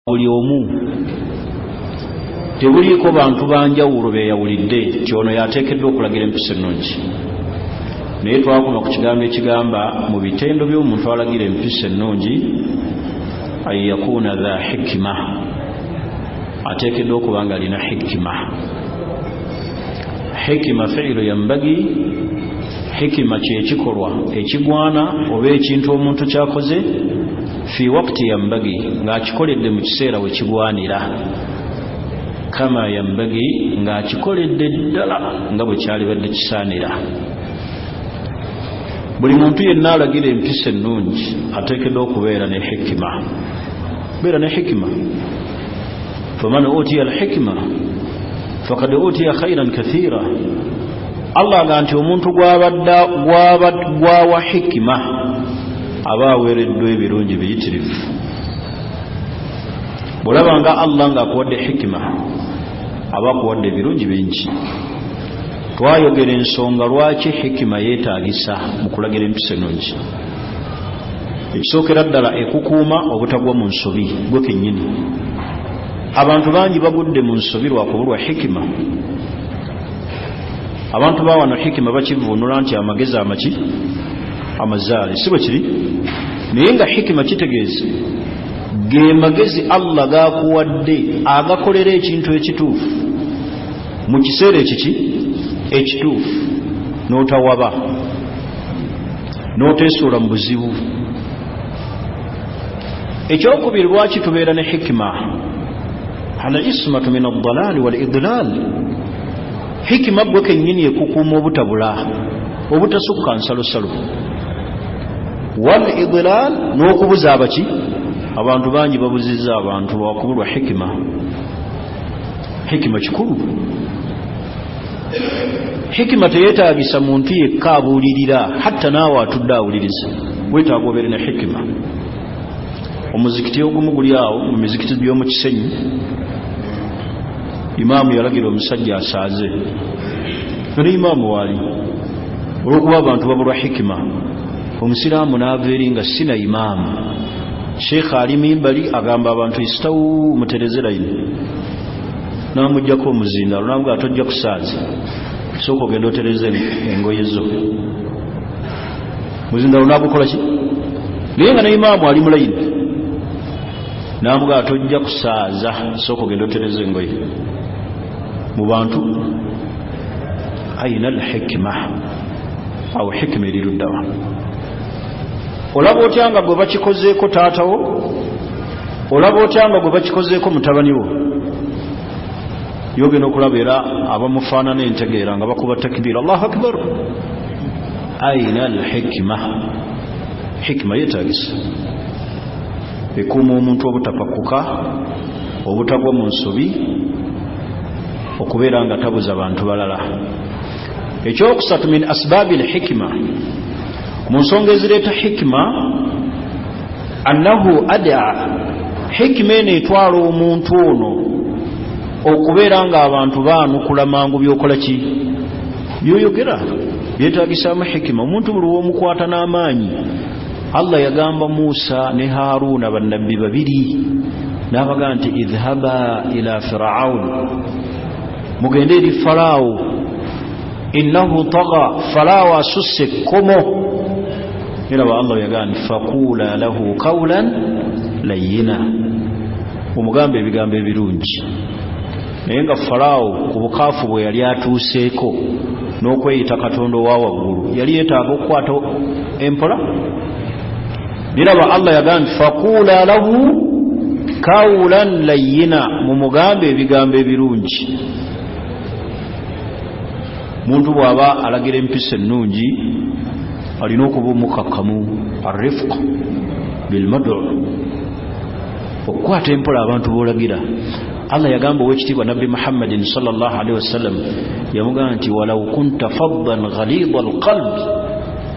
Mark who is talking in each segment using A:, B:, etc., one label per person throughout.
A: buli omu tebuliko bantu banjawulo beyawulidde kyono yateekeddwa okulagira empisa ennungi. Naye twakoma ku kigambo ekigamba mu bitendo by'omuntu alagira empisa ennungi an yakuna dha hikima, ateekeddwa okuba nga alina hikima. Hikima fiilu yambagi, hikima kyekikolwa ekigwana oba ekintu omuntu kyakoze fi wakati yambagi ng'akikoledde mu kiseera we kigwanira, kama yambagi ng'akikoledde ddala nga bwe kyalibadde kisaanira. Buli muntu yenna alagira empisa ennungi ateekeddwa okubeera ne hikima. Beera ne hikima. faman utiya alhikima fakad utiya khairan kathira. Allah nga nti omuntu gwawa hikima aba aweereddwa ebirungi biyitirivu. Bw'olaba nga Allah ng'akuwadde hikima aba akuwadde ebirungi bingi. Twayogera ensonga lwaki hikima yeetaagisa mu kulagira empisa ennungi. Ekisookera ddala ekukuuma obutagwa mu nsobi gwe kennyini. Abantu bangi bagudde mu nsobi lwa kubulwa hikima. Abantu bawano hikima bakivvuunula nti amagezi amaki amazaale, si bwe kiri. Naye nga hikima kitegeeza ge magezi Allah gaakuwadde agakolera ekintu ekituufu mu kiseera ekiki ekituufu, n'otawaba n'oteesuula mu buzibu. Ekyokubiri lwaki tubeera ne hikima, hala ismatu min ad-dalaali wal idlaal. Hikima gwe kennyini ekukuuma obutabula, obutasukka nsalosalo, wal idlaal n'okubuza abaki. Abantu bangi babuzizza abantu lwakubulwa hikima. Hikima kikulu. Hikima teyeetaagisa muntu yekka abuulirira, hatta naawe atudde awuliriza weetaaga obeere ne hikima. Omuzikiti ogumu guli awo mu mizikiti by'omu Kisenyi, imaamu yalagira omusajja asaaze. None imaamu waali olw'okuba abantu babulwa hikima, omusiraamu n'ava eri nga sina imaamu. Sheekh ali mimbali agamba abantu istawu mutereze layini, n'amuggyako omuzindalo n'amugaa tojja kusaaza, sooka ogenda otereze engoye zo. Muzindalo n'agukola ki? Naye nga ne imaamu ali mu layini, n'amugaa tojja kusaaza, sooka ogenda otereze engoye. Mu bantu ayina al-hikma awo hikima eri luddawa. Olaba otya nga gwe bakikozeeko taatawo, olaba otya nga gwe bakikozeeko mutabani wo, yogenda okulaba era abamufaanana entegeera nga bakuba takbiira Allahu akbar. Ayina al-hikma. Hikima yeetaagisa ekuuma omuntu obutapakkuka, obutagwa mu nsobi, okubeera nga tabuza abantu balala. Ekyokusatu min asbaabi al-hikma, mu nsonga ezireeta hikima, annahu ad'a. Hikima eno etwala omuntu ono okubeera nga abantu baanukula mangu byokola ki byoyogera. Byetaagisaamu hikima. Omuntu buli w'omukwata n'amaanyi. Allah yagamba Musa ne Haaruna bannabbi babiri, n'abaga nti idhhaba ila Firaun, mugende eri Falaawo, innahu tagha, Falaawo asusse ekkomo. Era wa Allah yagamba faqula lahu qawlan layyina, omugambe ebigambo ebirungi. Naye nga Falaawo ku bukaafu bwe yali atuuseeko n'okweyita Katonda owa waggulu, yali yeetaaga okukwata empola. Era wa Allah yagamba faqula lahu qawlan layyina, mu mugambe ebigambo ebirungi. Muntu bw'aba alagira empisa ennungi alina okuba omukakkamu, arifq bilmad'u, okukwata empola abantu boolagira. Allah yagamba ow'ekitiibwa Nabbi Muhammadin sallallahu alaihi wasallam, yamugamba nti walau kunta faddan ghalidha alqalbi,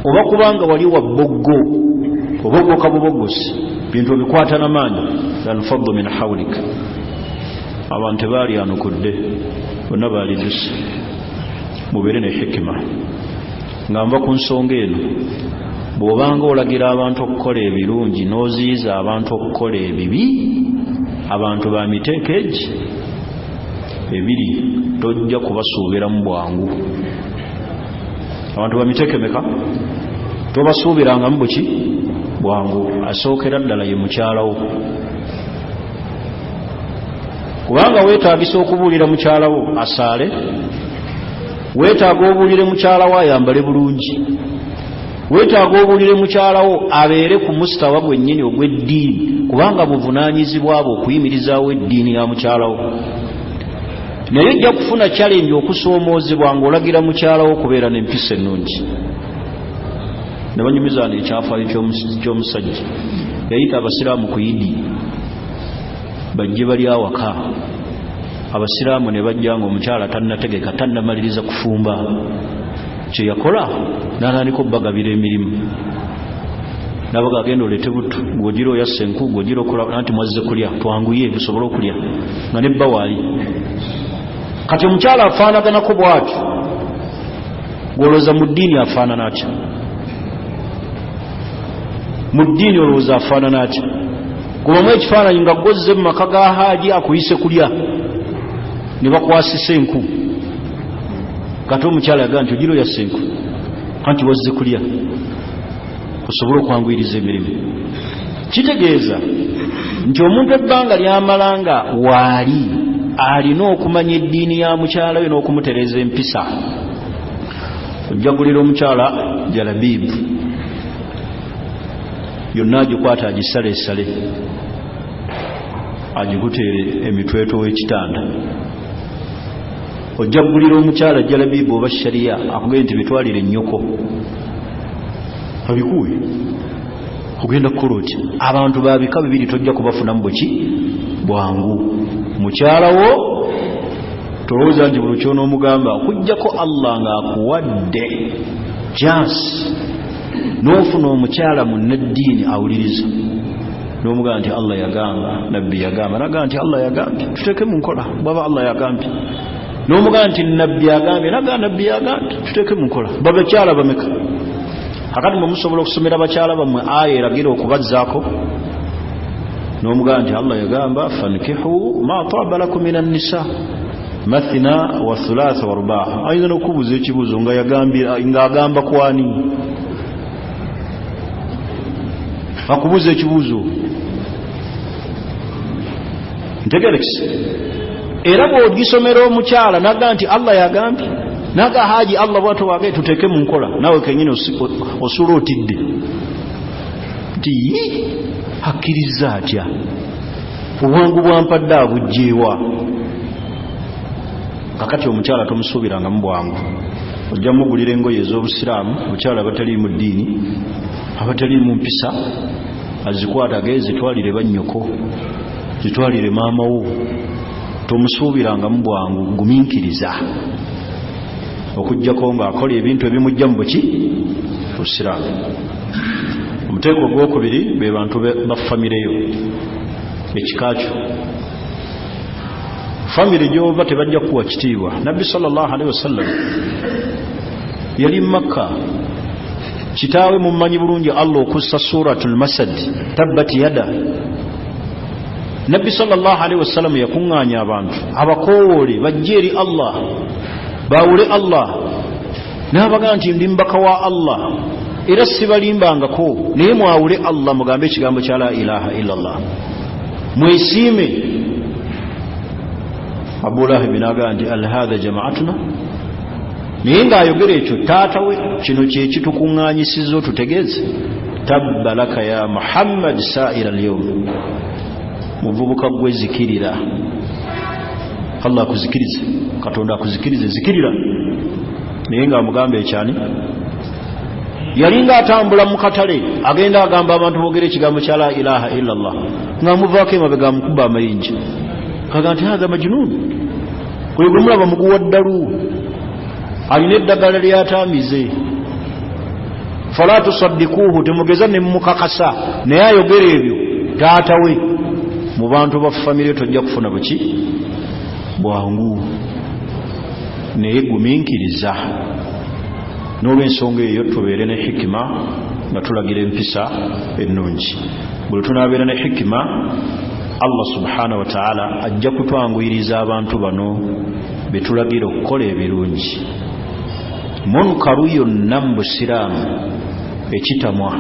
A: oba kubanga wali wabboggo, oboggoka buboggosi, bintu obikwata n'amaanyi, lanfaddu min hawlik. Abantu tebaali anukudde, bonna baali dusi. Mubeere ne hikima. Ngamba ku nsonga eno, bw'obanga olagira abantu okukola ebirungi n'oziyiza abantu okukola ebibi, abantu ba miteeko egi ebiri tojja kubasuubira mu bwangu. Abantu ba miteeko meka tobasuubiranga mu buki bwangu. Asookera ddala ye mukyalawo, kubanga weetaagisa okubuulira mukyalawo asaale, weetaaga obuulire mukyalawo ayambale bulungi, weetaaga obuulire mukyalawo abeere ku mustawa gwennyini ogw'eddiini, kubanga buvunaanyizibwa bwe okuyimirizaawo eddiini ya mukyalawo. Naye ojja kufuna challenge okusoomoozebwa ng'olagira mukyalawo okubeera n'empisa ennungi. Ne banyumizaana ekyafaayo ky'omusajja yayita abasiraamu ku Idi bajje bali awaka. Abasiraamu ne bajja ng'omukyala tannategeka, tannamaliriza kufumba. Kye yakola n'atandika obbagabira emirimu. Nabaga agenda oleete buttu, ng'ogira oyasse enku, ng'ogira okola nti mwazze kulya, twanguye tusobole okulya nga ne bba waali. Kati omukyala afaanaganako bw'atyo, ng'olowooza mu ddiini afaanana atya? Mu ddiini olowooza afaanana atya? Kubamu ekifaananyi nga gozze mu maka ga Haaji akuyise kulya ne bakwasisa enku. Kati omukyala yagaa nti ogira oyasse enku anti wazze kulya osobole okwanguyiriza emirimu. Kitegeeza nti omuntu ebbanga lyamalanga waali alina okumanya eddiini ya mukyala we n'okumutereeza empisa. Ojjagulira omukyala jalabibu yonna agikwata agisaleesale agikuteere emitweto w'ekitanda. Ojjagulira omukyala jalabibu oba shariya akugenda nti bitwalire nnyoko abikuwe ogenda kukola oti. Abantu babika bibiri tojja kubafunamu buki bwangu. Mukyalawo tolowooza nti buli ky'onoomugamba okuggyako Allah ng'akuwadde jansi n'ofuna omukyala munnaddiini awuliriza n'omugamba nti Allah yagamba, nabbi yagamba, nagamba nti Allah yagambye, tuteeke mu nkola bw'aba Allah yagambye. N'omugamba nti nabbi yagambye, nagamba nabbi yagambye, tuteeke mu nkola. Babakyala bameka kakati mwe musobola okusomera bakyala bammwe aya eragira okubazzaako? N'omugamba nti Allah yagamba fankihu ma taaba lakum min an-nisa mathna wa thulatha wa rubaa. Ayinza n'okubuuza ekibuuzo ng'agamba kwani? Akubuuza ekibuuzo ntegerekese. Era bw'ogisomera omukyala naga nti Allah yagambye, naga Haaji Allah bw'atyo wage tuteeke mu nkola, nawe kennyini osula otidde nti hakkiriza atya, obwangu bwampadde abugjeewa. Kakati omukyala tomusuubiranga mu bwangu. Ojja mugulira engoye ez'obusiraamu, omukyala abatali mu ddiini, abatali mu mpisa, azikwata ge zitwalire bannyoko, zitwalire maama wo. Tomusuubiranga mu bwangu, gumiikiriza okuggyako ng'akola ebintu ebimujja mu buki busiraamu. Omuteeko ogwokubiri be bantu ba famireyo, ekikakyo. Famire gy'ova tebajja kuwa kitiibwa. Nabbi sallallahu alaihi wasallam yali Makka, kitaawe mumanyi bulungi Allah okussa suratul Masad, tabbat yada. Nabbi sallallahu alaihi wasallam yakuŋŋaanya abantu abakoowole bajje eri Allah, baawule Allah, n'abaga nti ndi mbaka wa Allah era sibalimbangako, naye mwawule Allah, mugambe ekigambo kya la ilaha illallah, mwesiime. Abu Lahab n'agaa nti alhadha jama'atuna, naye ng'ayogera ekyo taata we kino kye kitukuŋŋaanyisizza otutegeeze. Tabba laka ya Muhammad sa'ira al-yawm, muvubuka gwe zikirira. Allah akuzikirize, Katonda akuzikirize, zikirira. Naye ng'amugamba ekyani, yali ng'atambula mu katale agenda agamba abantu boogera ekigambo kya la ilaha illallah, ng'amuvaako emabega amukuba amayinja. Kaga nti hadha majnun, kwe gwe mulaba muguwa ddalu, alina eddagala ly'ataamize. Fala tusaddikuuhu, temugeza ne mumukakasa, naye ayogera ebyo taata we. Mu bantu ba famire tojja kufuna buki bwangu, naye gumiikiriza. N'olw'ensonga eyo tubeere ne hikima nga tulagira empisa ennungi. Buli tunaabeera ne hikima Allah subhanahu wa ta'ala ajja kutwanguyiriza abantu bano betulagira okukola ebirungi. Munkaru yonna mu busiraamu ekitamwa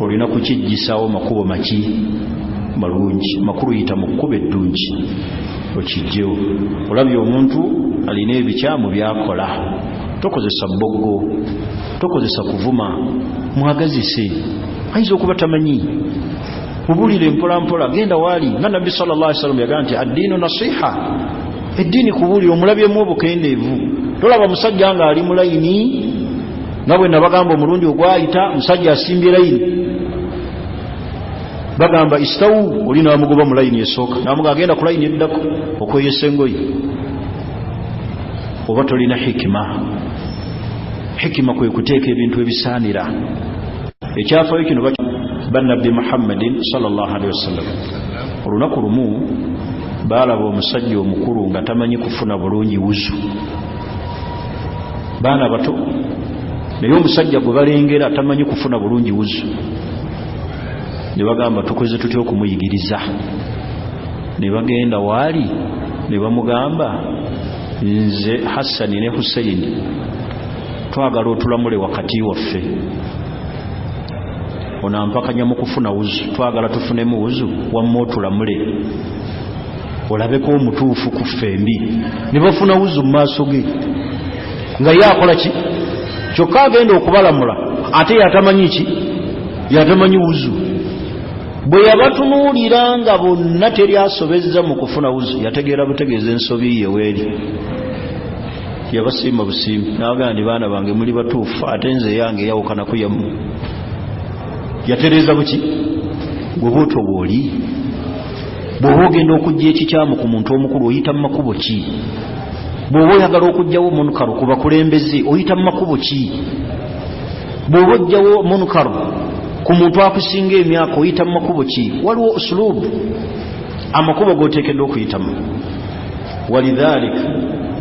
A: olina kukijjisawo makubo maki malungi, makulu yita mu kkubo eddungi okijjewo. Olabye omuntu alina ebikyamu byakola, tokozesa bboggo, tokozesa kuvuma, mwagazise. Ayinza okuba tamanyi, mubulire mpolampola, genda waali nga Nabbi sallallahu alaihi wasallam yagamba nti addiinu nasiha, eddiini kubuulira. Omulabyemu obukendeevu. Tolaba musajja nga ali mu layini nga bwe nabagamba omulundi ogwayita musajja asimbye layini, bagamba istawu, oli n'amugoba mu layini esooka, n'amuga agenda ku layini eddako okweyesa engoye. Oba tolina hikima. Hikima kwe kuteeka ebintu ebisaanira. Ekyafaayo kino bannabbi Muhammadin sallallahu alaihi wasallam olunaku lumu baalaba omusajja omukulu nga tamanyi kufuna bulungi wuzu. Baana bato naye omusajja gwe balengera tamanyi kufuna bulungi wuzu. Ne bagamba tukoze tutya okumuyigiriza. Ne bagenda waali ne bamugamba, nze Hassani ne Hussein twagala otulamule wakati waffe, onampakanya mu kufuna wuzu, twagala tufunemu wuzu wamma otulamule olabeko omutuufu ku ffembi. Ne bafuna wuzu mu maaso ge nga yakola ki? Kyokka agenda okubalamula ate yatamanyi ki? Yatamanyi wuzu. Bwe yabatunuulira nga bonna teri asobezza mu kufuna wuzu, yategeera butegeeza ensobi ye weeri. Yabasimba busimbi n'abagamba nti baana bange muli batuufu, ate nze yange yawukanaku yammwe. Yatereeza buki? Gwe bw'otyo bw'oli. Bw'oba ogenda okujja ekikyamu ku muntu omukulu oyita mu makubo ki? Bw'oba oyagala okujjawo munkaru ku bakulembeze oyita mu makubo ki? Bw'oba ojjawo munkaru ku muntu akusinga emyaka oyita mu makubo ki? Waliwo usulubu, amakubo g'oteekeddwa okuyitamu. Walidhalika,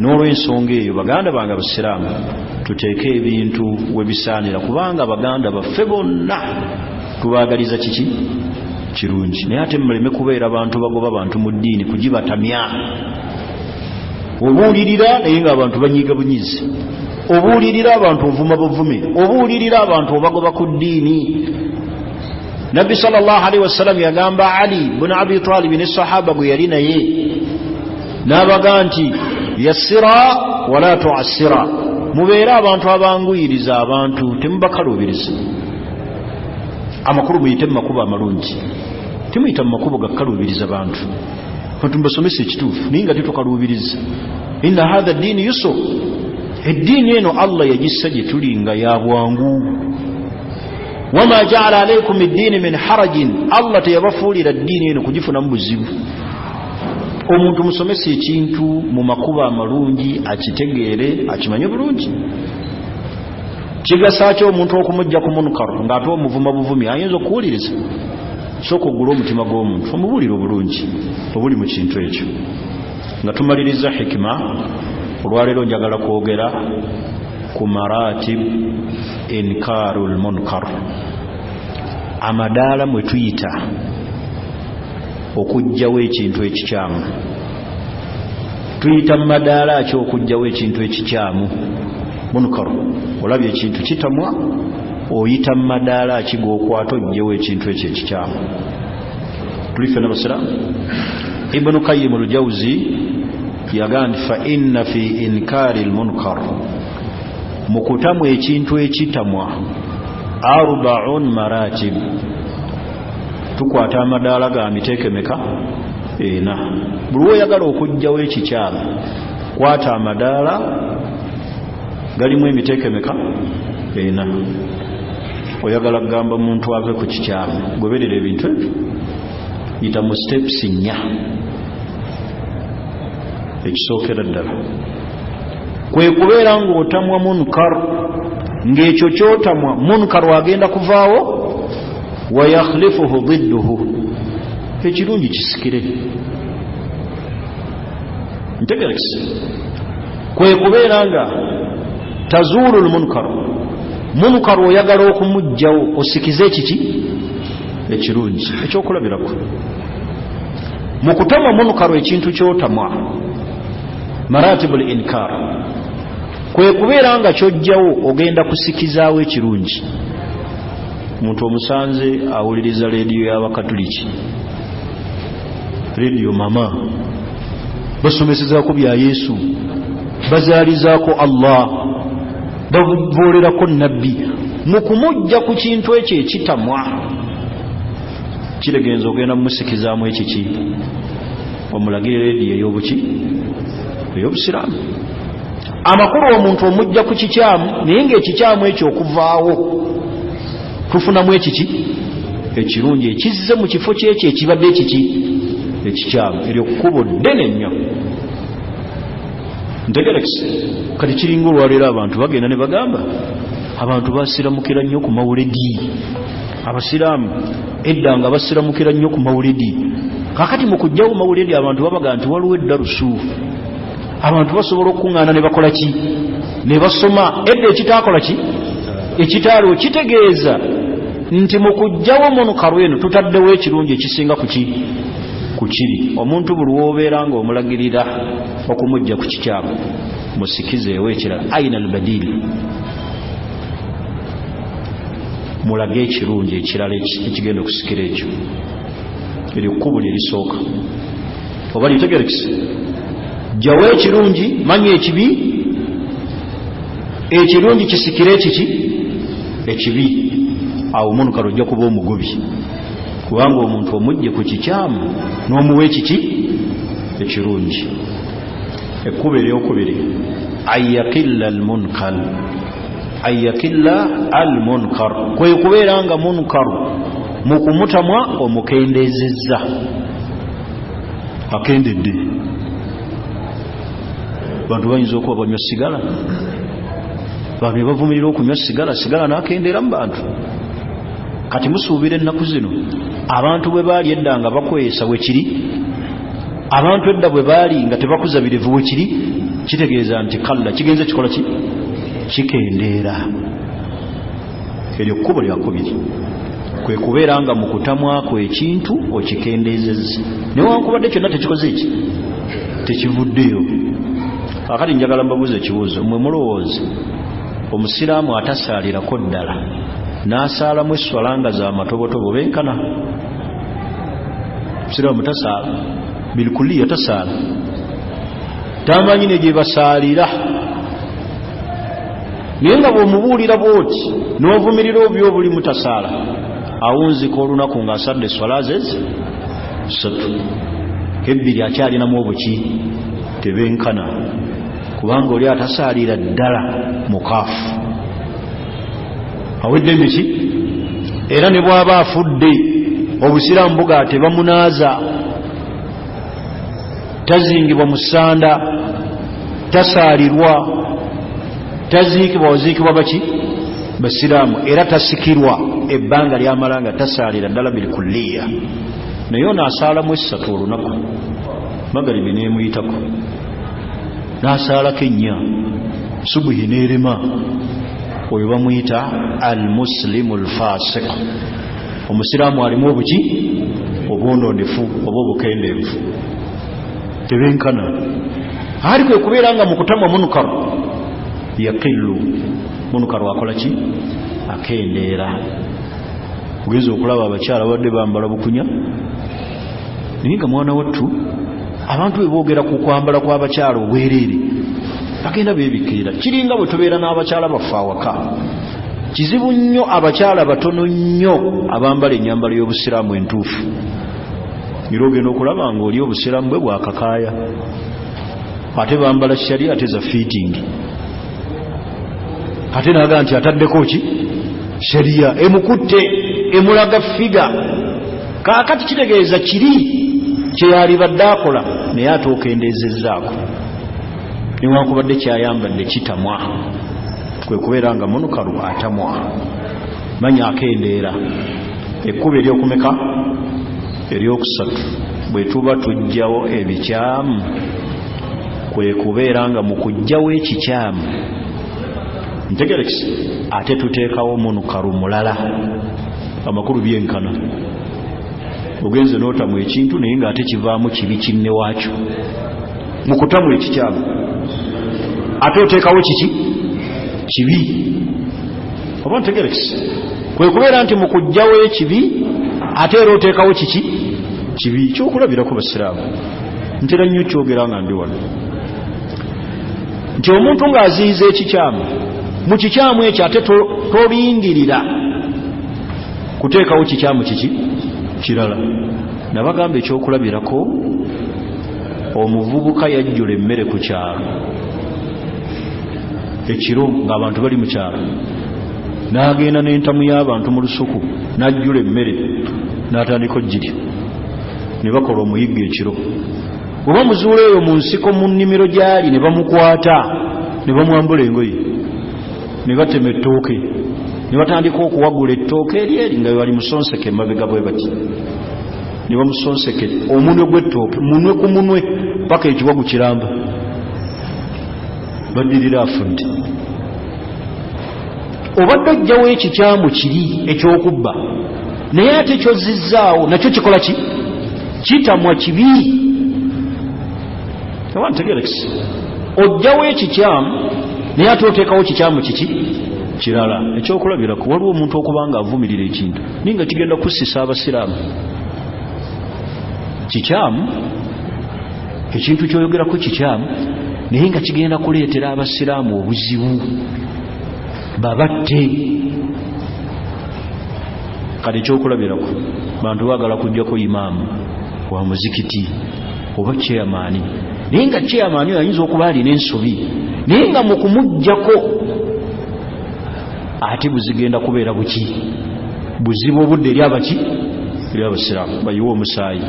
A: n'olw'ensonga eyo baganda bange abasiraamu tuteeke ebintu we bisaanira, kubanga baganda baffe bonna tubaagaliza kiki? Kirungi. Naye ate muleme kubeera bantu bagoba bantu mu ddiini kugibatamya. Obuulirira naye ng'abantu banyiiga bunyizi, obuulirira abantu ovuma buvume, obuulirira abantu obagoba ku ddiini. Nabbi sallallahu alaihi wasallam yagamba Ali ibn Abi Talib ne sahaba bwe yali naye, n'abaga nti yassira wala tu'assira, mubeera abantu abanguyiriza abantu, temubakaluubiriza. Amakulu muyite mu makubo amalungi, temuyita mu makubo gakkaluubiriza bantu. Abantu mbasomesa ekituufu naye nga tetukaluubiriza. Inna hadha ddiini yusr, eddiini eno Allah yagissa gye tuli nga ya bwangu. Wama ja'ala alaykum eddiini min harajin, Allah teyabafuulira ddiini eno kugifunamu buzibu. Omuntu musomesa ekintu mu makubo amalungi akitegeere akimanye bulungi. Kigasa ki omuntu okumujja ku munkaru ng'ate omuvuma buvumi ayinza okuwuliriza? Sooka ogula omutima gw'omuntu omubuulire obulungi obuli mu kintu ekyo. Nga tumaliriza hikima, olwaleero njagala kwogera ku maratib inkarul munkar, amadaala mwe tuyita okujjawo ekintu ekikyamu. Tuyita mu madaala ki okujjawo ekintu ekikyamu? Munkaru. Olabye ekintu kitamwa, oyita mu madaala ki g'okwata ojjewo ekintu ekyo ekikyamu? Tuli ffenna basiraamu. Ibn Qayyim al-Jawzi yagamba fa inna fi inkari al-munkar, mu kutamwa ekintu ekitamwa 40 maratib. Tukwata amadaala ga miteeke meka? Ena. Buli oyagala okujjawo ekikyamu kwata amadaala galimu emiteeke meka? Ena. Oyagala kugamba muntu ave ku kikyamu, goberera ebintu ebyo, yita mu steps 4. Ekisookera ddala kwe kubeera ng'otamwa munkar, ng'ekyo kyotamwa munkar agenda kuvaawo, wa yakhlifuhu dhidduhu, ekirungi kisikire. Ntegerekese kwe kubeera nga tazuulu lmunkar, munkar oyagala okumujjawo osikize ekiki? ekirungi ekyokulabirako. Mu kutamwa munkar ekintu kyotamwa maratibul inkar kwe kubeera nga kyojjawo ogenda kusikizaawo ekirungi. Omuntu omusanze awuliriza leediyo y'Abakatuliki, leediyo mama, basomesezaako bya Yesu, bazaalizaako Allah, bavoolerako nabbi. Mu kumujja ku kintu ekyo ekitamwa kiregenza ogenda mumusikizaamu ekiki, omulagire leediyo ey'obuki, ey'obusiraamu. Amakulu omuntu omujja ku kikyamu, naye ng'ekikyamu ekyo okuvaawo tufunamu ekiki ekirungi ekizze mu kifo kyekyo ekibadde ekiki ekikyamu. Eryo kkubo ddene nnyo. Ntegerekese kati kiringa olwaleero abantu bagenda ne bagamba abantu basiramukira nnyo ku mawulidi. Abasiraamu edda nga basiramukira nnyo ku mawulidi. Kakati mu kujjawo mawulidi abantu babaga nti waliwo eddarusu, abantu basobola okuŋŋaana ne bakola ki, ne basoma. Edda ekitaakola ki, ekitaaliwo. Kitegeeza nti mu kujjawo munkar eno tutaddewo ekirungi ekisinga ku kiri. Omuntu buli w'obeera nga omulagirira okumujja ku kikyamu, musikizeewo ekirala. Aina albadili, mulage ekirungi ekirala ekigenda okusikira ekyo. Eryo kkubo lye lisooka. Oba litegerekese, jjawo ekirungi, manya ekibi, ekirungi kisikire ekiki ekibi. Awo munkar ojja kuba omugobi, kubanga omuntu omujje ku kikyamu n'omuwa ekiki ekirungi. Ekkubo eryokubiri, ayakilla almunkar. Ayakilla almunkar kwe kubeera nga munkar mu kumutamwa omukendeezezza, akendedde. Bantu bayinza okuba banywa sigala, bantu ne bavumirira okunywa sigala, sigala n'akendeera mu bantu. Kati musuubira ennaku zino abantu bwe baali edda nga bakwesa we kiri, abantu edda bwe baali nga tebakuza birevu we kiri, kitegeeza nti kalla kigenze kikola ki, kikendeera. Eryo kkubo lyakubiri, kwe kubeera nga mu kutamwako ekintu okikendeezezza, newankubadde kyonna tekikoze eki, tekivuddeyo. Akati njagala mbabuuza ekibuuzo, mmwe mulowooza omusiraamu atasaalirako ddala n'asaalamu esswala nga za matobotobo benkana? Omusiraamu tasaala bilkulliya, tasaala, tamanyi ne gye basaalira. Naye nga bw'omubuulira bw'oti n'ovumirira obuli mutasaala, awunzika olunaku ng'asadde esswala ze 3, ebbiri akyalinamu obuki, tebenkana, kubanga oli atasaalira ddala mukaafu. Awedde miki, era ne bw'aba afudde obusiraamu buga tebamunaaza, tazingibwa mu ssanda, tasaalirwa, taziikibwa, waziikibwa baki basiraamu, era tasikirwa ebbanga ly'amala nga tasaalira ddala bilkulliya. Naye ono asaalamu 3 olunaku, magalibi n'emuyitako, n'asaalako 4, subuhi n'erema. Oyo bamuyita almuslimu alfasiq, omusiraamu alimu obuki, obwonoonefu oba obukendeevu, tebenkana. Ali kwe kubeera nga mu kutamwa munkar yaqillu, munkar akola ki, akendeera. Ogenza okulaba abakyala badde bambala bukunya, naye nga mwana wattu abantu bwe boogera ku kwambala kw'abakyala obwereere bagenda beebikirira. Kiringa bwe tubeera n'abakyala baffe awaka, kizibu nnyo abakyala batono nnyo abambala ennyambalo y'obusiraamu entuufu. Era ogenda okulaba ng'oli obusiraamu bwe bwakakaaya, ate bambala sharia ate za fitting, ate naga nti ataddeko ki, sharia emukutte, emulaga figa. Kaakati kitegeeza kiri kyeyalibadde akola, naye ate okendeezezzaako, newankubadde kyayambadde kitamwa. Kwe kubeera nga munkar atamwa, manya akendeera. Ekkubo eryokumeka, eryokusatu, bwe tuba tujjawo ebikyamu, kwe kubeera nga mu kujjawo ekikyamu ntegerekese ate tuteekawo munkar mulala, amakulu byenkana. ogenze n'otamu ekintu naye ng'ate kivaamu kibi kinne waakyo mu kutamu ekikyamu ate oteekawo kiki kibi oba ntegerekisi kwe kubeera nti mu kujjawo ekibi ate era oteekawo kiki kibi kyokulabirako basiraamu ntera nnyo kyogera nga ndi wano nti omuntu ng'aziyiza ekikyamu mu kikyamu ekyo ate tolindirira kuteekawo kikyamu kiki kirala nabagamba ekyokulabirako omuvubuka yajjula emmere ku kyalo ekiro ng'abantu bali mu kyalo n'agenda n'entamu y'abantu mu lusuku n'ajjula emmere n'atandika ogirya ne bakola omuyigga ekiro bwe bamuzuula eyo mu nsiko mu nnimiro gy'ali ne bamukwata ne bamwambula engoye ne batema ettooke ne batandika okuwagula ettooke eryeri nga bali musonseke emabega bwe bati ne bamusonseke omunwe gw'ettooke munwe ku munwe paka ekiwagu kiramba baddirira afudde obadde ojjawo ekikyamu kiri ekyokubba naye ate kyozizzaawo nakyo kikola ki kitamwa kibi awantegerekisi ojjawo ekikyamu naye ate oteekawo kikyamu kiki kirala ekyokulabirako waliwo omuntu okuba nga avumirira ekintu naye nga kigenda kussisa abasiraamu kikyamu ekintu kyoyogerako kikyamu naye nga kigenda kuleetera abasiraamu obuzibu babatte kati ekyokulabirako bantu baagala kujjako imaamu wa muzikiti oba chairmaani naye nga chairmaani oyo ayinza okuba alina ensobi naye nga mu kumuggyako ate buzigenda kubeera buki buzibu obudde eri abaki eri abasiraamu bayiwe omusaayi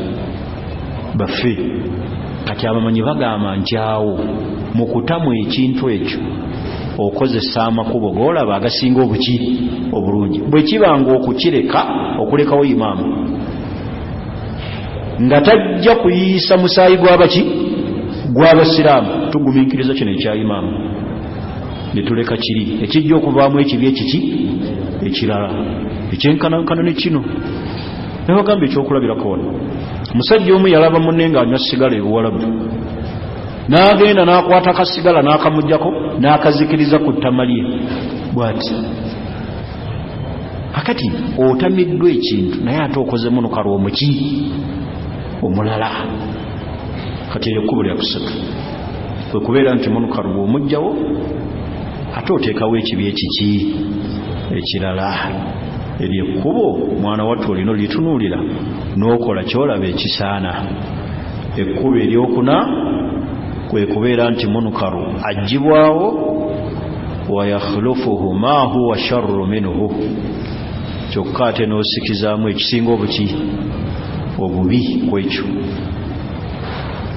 A: baffe kati abamanyi bagamba nti awo mu kutamu ekintu ekyo okozesa amakubo g'olaba agasinga obuki obulungi bwe kibanga okukireka okulekawo imaamu nga tajja kuyiisa musaayi gw'abaki gw'abasiraamu tugumiikiriza kino ekya imaamu ne tuleka kiri ekijja okuvaamu ekibi ekiki ekirala ekyenkanankana ne kino nebagamba ekyokulabirako wano musajja omu yalaba munne ng'anywa sigala ebuwalabu n'agenda n'akwata akasigala n'akamuggyako n'akazikiriza ku ttama lye bw'ati akati otamiddwa ekintu naye ate okozemu nukalwa omuki omulala kati eyo kkubo lya kusatu kwe kubeera nti munukaru bw'omugjawo ate oteekawo ekibi ekiki ekirala eryo ekkubo mwana wattu olina olitunuulira n'okola kyolaba ekisaana ekkubo eryokuna kwe kubeera nti munukaru aggyibwawo wayakhlufuhu ma huwa sharru minhu kyokka ate n'osikizaamu ekisinga obuki obubi kwekyo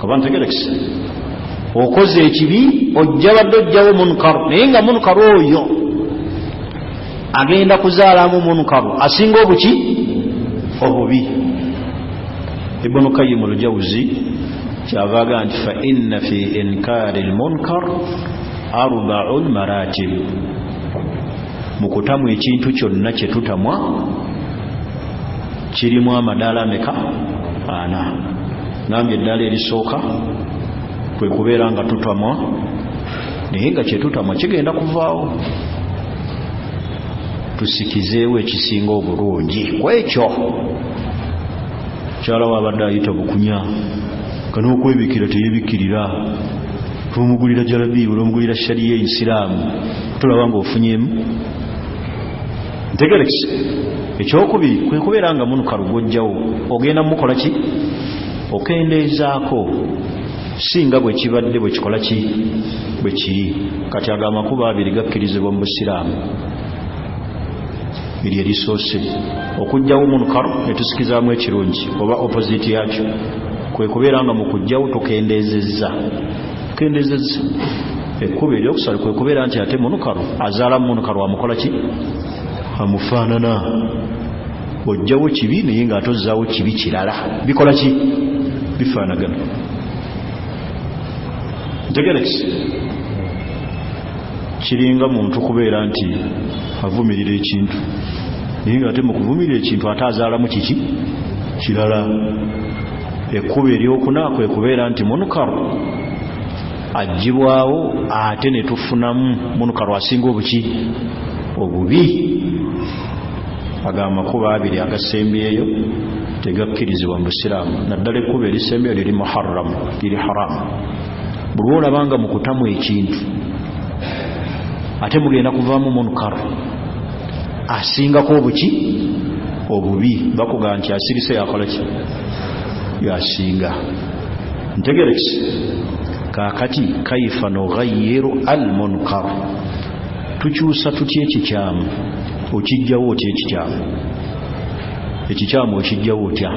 A: kaba ntegerekisa okoze ekibi ojja badde ojjawo munukaru naye nga munukaru oyo agenda kuzaalamu munukaru asinga obuki obubi ibnu kayyim al-jawzi kyavaaga nti fa inna fi inkaari al-munkar arba'un maratib mu kutamu ekintu kyonna kye tutamwa kirimu amadaala ameka ana nambye eddaala erisooka kwe kubeera nga tutamwa naye nga kye tutamwa kigenda kuvaawo tusikizeewo ekisinga obulungi kwekyo kyala wabadde ayita bukunya kan'okwebikira teyebikirira tomugulira jalabibu olwomugulira shariya ensiraamu tolaba nga ofunyemu ntegerekise ekyokubiri kwe kubeera nga munukaru gwojjawo ogenda mukola ki okendeezaako singa bwe kibadde bwe kikola ki bwe kiri kati ago amakubo abiri gakkirizibwa mu busiraamu eryo erisoose okugjawo munukaru ne tusikizaamu ekirungi oba opposite yakyo kwe kubeera nga mu kujjawo tukendeezezza ekkubo eryokusala kwe kubeera nti ate munukaru azaalamu munukaru amukola ki amufaanana ojjawo kibi naye nga atozzaawo kibi kirala bikola ki bifaanagana ntegerekisi kiringa muntu kubeera nti avumirira ekintu naye nga ate mu kuvumirira ekintu ate azaalamu kiki kirala ekkubo eryokuna kwe kubeera nti munukaru ajibwaawo ate ne tufunamu munukaru asinga obubi. Agamakubo abiri agasembyeyo tegakkirizibwa mu Busiraamu, naddala ekkubo erisembyeyo liri muharram, liri haramu. Buli olabanga mu kutamu ekintu ate mugenda kuvaamu munukaru asingako obubi, bakugamba nti asirise yakola ki? Yasinga. Ntegerekese kaakati kaifa nughayyiru almunkar, tukyusa tutya ekikyamu? Okijjawo otya ekikyamu? Ekikyamu okijjawo otya?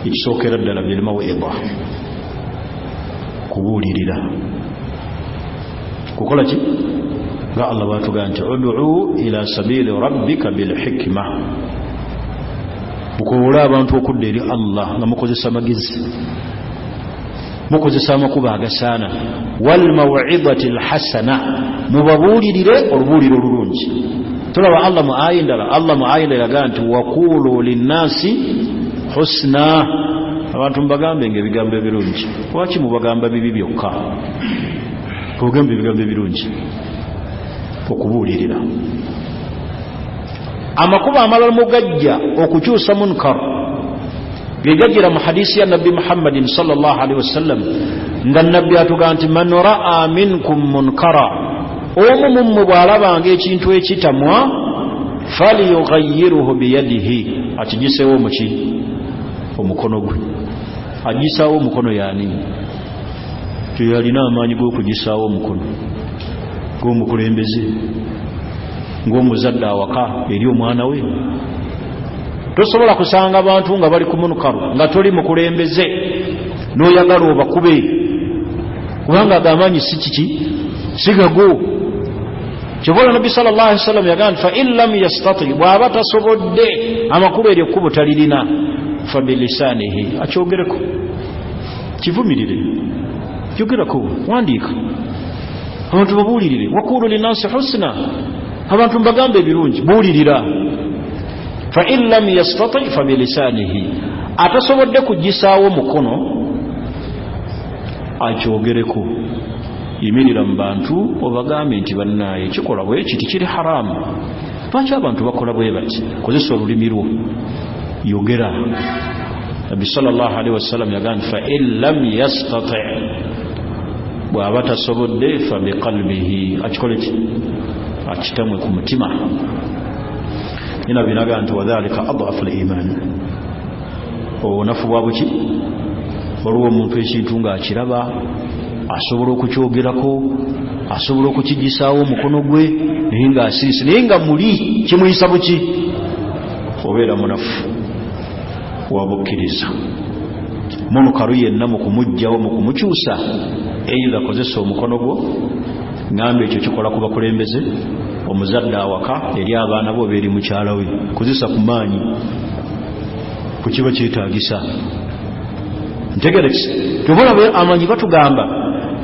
A: Ekisookera ddala bilmawidha, kubuulirira. Kukola ki? Nga Allah bw'atugamba nti ud'u ila sabili rabbika bilhikma, mukola abantu okudda eri Allah nga mukozesa magezi, mukozesa amakubo agasaana. Walmaw'idhati alhasana, mubabuulirire olubuuliro olulungi. Tulaba Allah mu aya endala yagamba nti waqulu linnasi husna, abantu mubagambe nga ebigambo ebirungi. Lwaki mubagamba bibi byokka? Tugambe ebigambo ebirungi. Okubuulirira amakubo amalala mugajja okukyusa munkar gegajira mu hadisi ya Nabbi Muhammadin sallallahu alaihi wasallam nga Nabbi atugamba nti man ra'a minkum munkara, omu mummwe bw'alabanga ekintu ekitamwa falyughayyirhu biyadihi, akigiseewo muki? Omukono gwe. Agisaawo omukono yani? Teyalina amaanyi g'okugisaawo omukono ng'omukulembeze, ng'omuzadde awaka eri omwana we. Tosobola kusanga abantu nga bali ku munukaru nga toli mukulembeze n'oyagala obakube, kubanga agamaanyi si kiki? Sigago. Kyobola Nabbi sallallahu alaihi wasallam yagamba fa in lam yastati, bw'aba tasobodde amakubo eryo ekkubo talirina, fa bilisanihi, akyogereko, kivumirire, kyogerako, wandiika, abantu babuulirire. Waqulu linnasi husna, abantu mbagambe ebirungi, buulirira. Fa in lam yastati fa bilisanihi, atasobodde kugisaawo mukono akyogereko. Yimirira mu bantu obagambe nti bannaaye kikola bwe kiti kiri haramu. Lwaki abantu bakola bwe bati? Kozesa olulimi lwo, yogera. Nabbi sallallahu alaihi wasallam yagamba fa in lam yastati, bw'aba tasobodde fa biqalbihi, akikole ki? Akitamwe ku mutima. Ina binaga nti wadhalika adhafu al-iman, obunafu bwa buki? Waliwo omuntu ekintu nga akiraba, asobola okukyogerako, asobola okukigisaawo omukono gwe, naye nga asirise, naye nga muli kimuyisa buki? Obeera munafu wabukkiriza. Munukaru yenna mu kumugjawo, mu kumukyusa, either kozesa omukono gwo, ngambe ekyo kikola ku bakulembeze, omuzadde awaka eri abaana bo beeri mukyala we, kozesa ku maanyi ku kiba kyetaagisa. Ntegerekese, tubona amanyi batugamba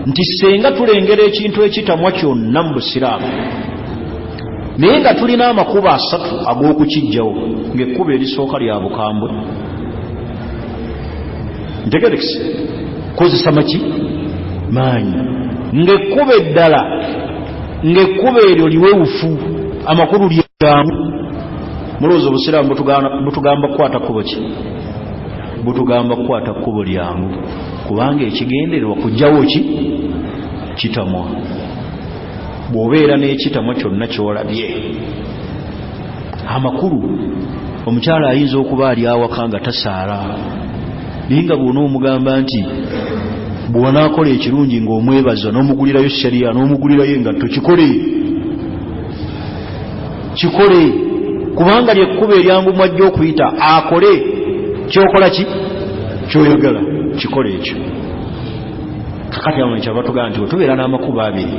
A: nti senga tulengera ekintu ekitamwa kyonna mu Busiraamu, naye nga tulina amakubo 3 ag'okukijjawo, ng'ekkubo erisooka lya bukambwe. Ntegerekese, kozesa maki? Maanyi. Ng'ekkubo eddala, ng'ekkubo eryo liwewufu, amakulu lyangu. Mulowooza Obusiraamu butugamba kukwata kkubo ki? Butugamba kukwata kkubo lyangu, kubanga ekigendererwa kujjawo ki? Kitamwa. Bw'obeera n'ekitamwa kyonna ky'olabye, amakulu, omukyala ayinza okuba ali awaka nga tasaala, naye nga bw'onoomugamba nti bw'onaakola ekirungi ng'omwebaza n'omugulirayo shariya, n'omugulirayo engatto, kikole, kubanga lyekkubo eryangu mwajja okuyita, akole kyokola ki? Kyoyagala, kikole ekyo. Kakati amanyi kyabatugamba nti tubeera n'amakubo abiri,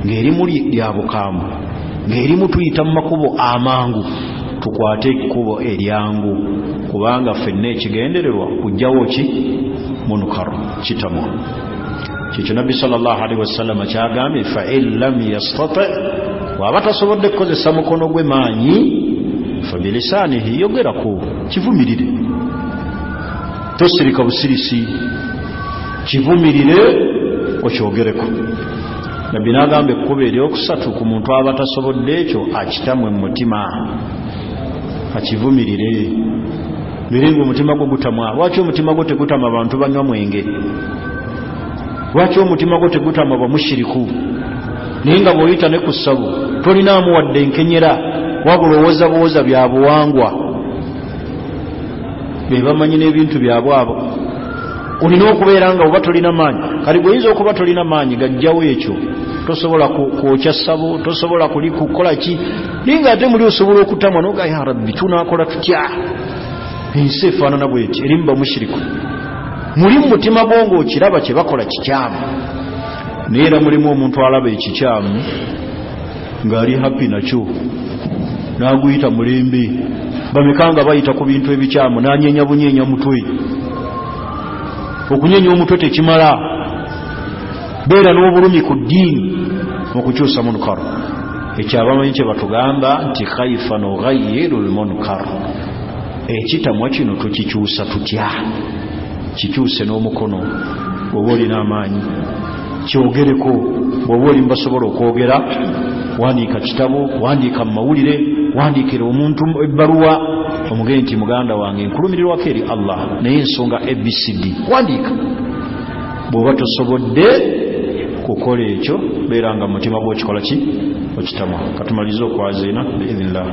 A: ng'erimu lya bukambwe, ng'erimu tuyita mu makubo amangu, tukwate ekkubo eryangu, kubanga ffenna ekigendererwa kujjawo ki? Munukaru, kitamwa. Kikyo Nabbi sallallahu alaihi wasallam kyagambye fa in lam yastati, bw'aba tasobodde kukozesa mukono gwe maanyi, fabilisanihi yogerako kivumirire tosirika busirisi kivumirire okyogereko nabbi n'agamba ekkubo eryokusatu ku muntu aba tasobodde ekyo akitamwe mu mutima akivumirire biringa omutima gwo gutamwa lwaki omutima gwo tegutama abantu banywa mwenge lwaki omutima gwo tegutama bamushiriku naye nga bw'oyita ne ku ssabu tolinaamu wadde enkenyera wabula owozabooza bya buwangwa be bamanyi n'ebintu byabwe abo olina okubeera nga oba tolina maanyi kali gweoyinza okuba tolina maanyi gajjawo ekyo tosobola kwokya ssabo tosobola kukola ki naye nga ate muli osobola okutamwa noga ya rabbi tunaakola tutya ensi efaanana bweti erimu bamushiriku muli mu mutima gwo ng'okiraba kye bakola kikyamu naye era mulimu omuntu alaba ekikyamu ng'ali happy nakyo n'aguyita mulembe bamekanga bayita ku bintu ebikyamu n'anyeenya bunyeenya mutwe okunyeenya omutwe tekimala beera n'obulumi ku ddiini okukyusa munkar ekyabamanyi kye batugamba nti khaifa noghayiru lmunkar ekitamwa kino tukikyusa tutya kikyuse n'omukono bw'oba olina amaanyi kyogereko bw'oba oli mbasobola okwogera wandiika kitabo wandiika mu mawulire wandiikira omuntu ebbaluwa omugee nti muganda wange nkulumirirwako eri Allah naye ensonga ABCD wandiika bw'oba tosobodde kukola ekyo beera nga mutima gw'okikola ki okitamwa katumalize okwaziina biidhnillah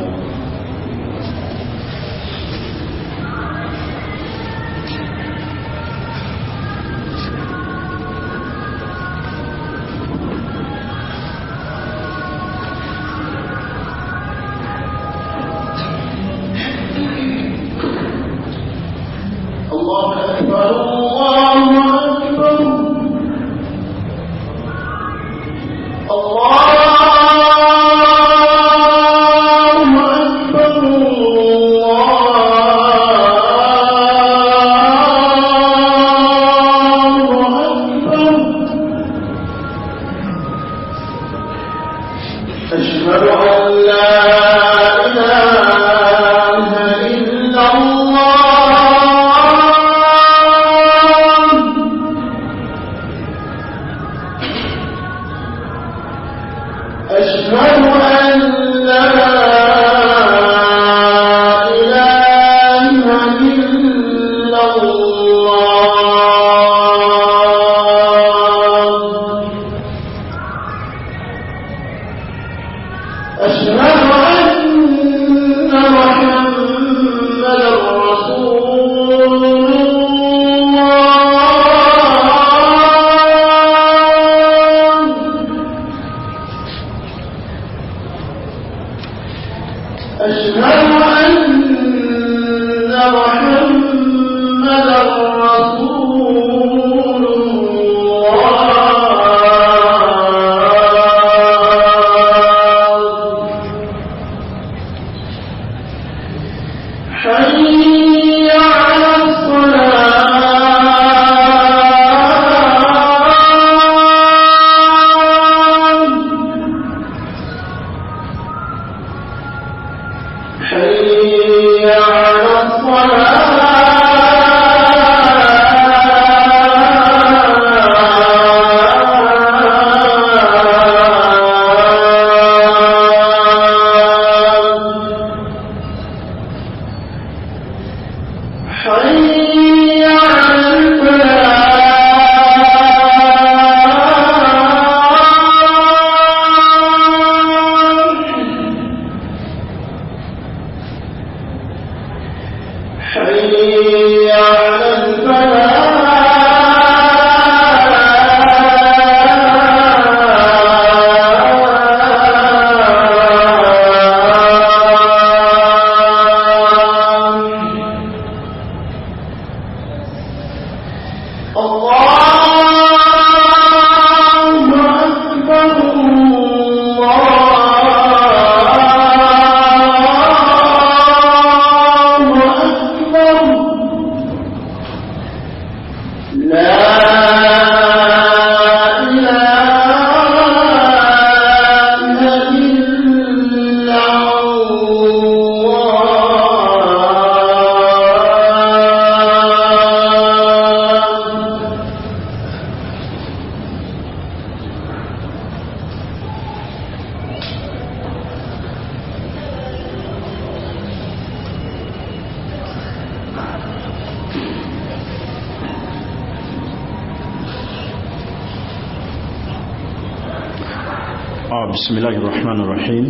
A: بسم الله الرحمن الرحيم.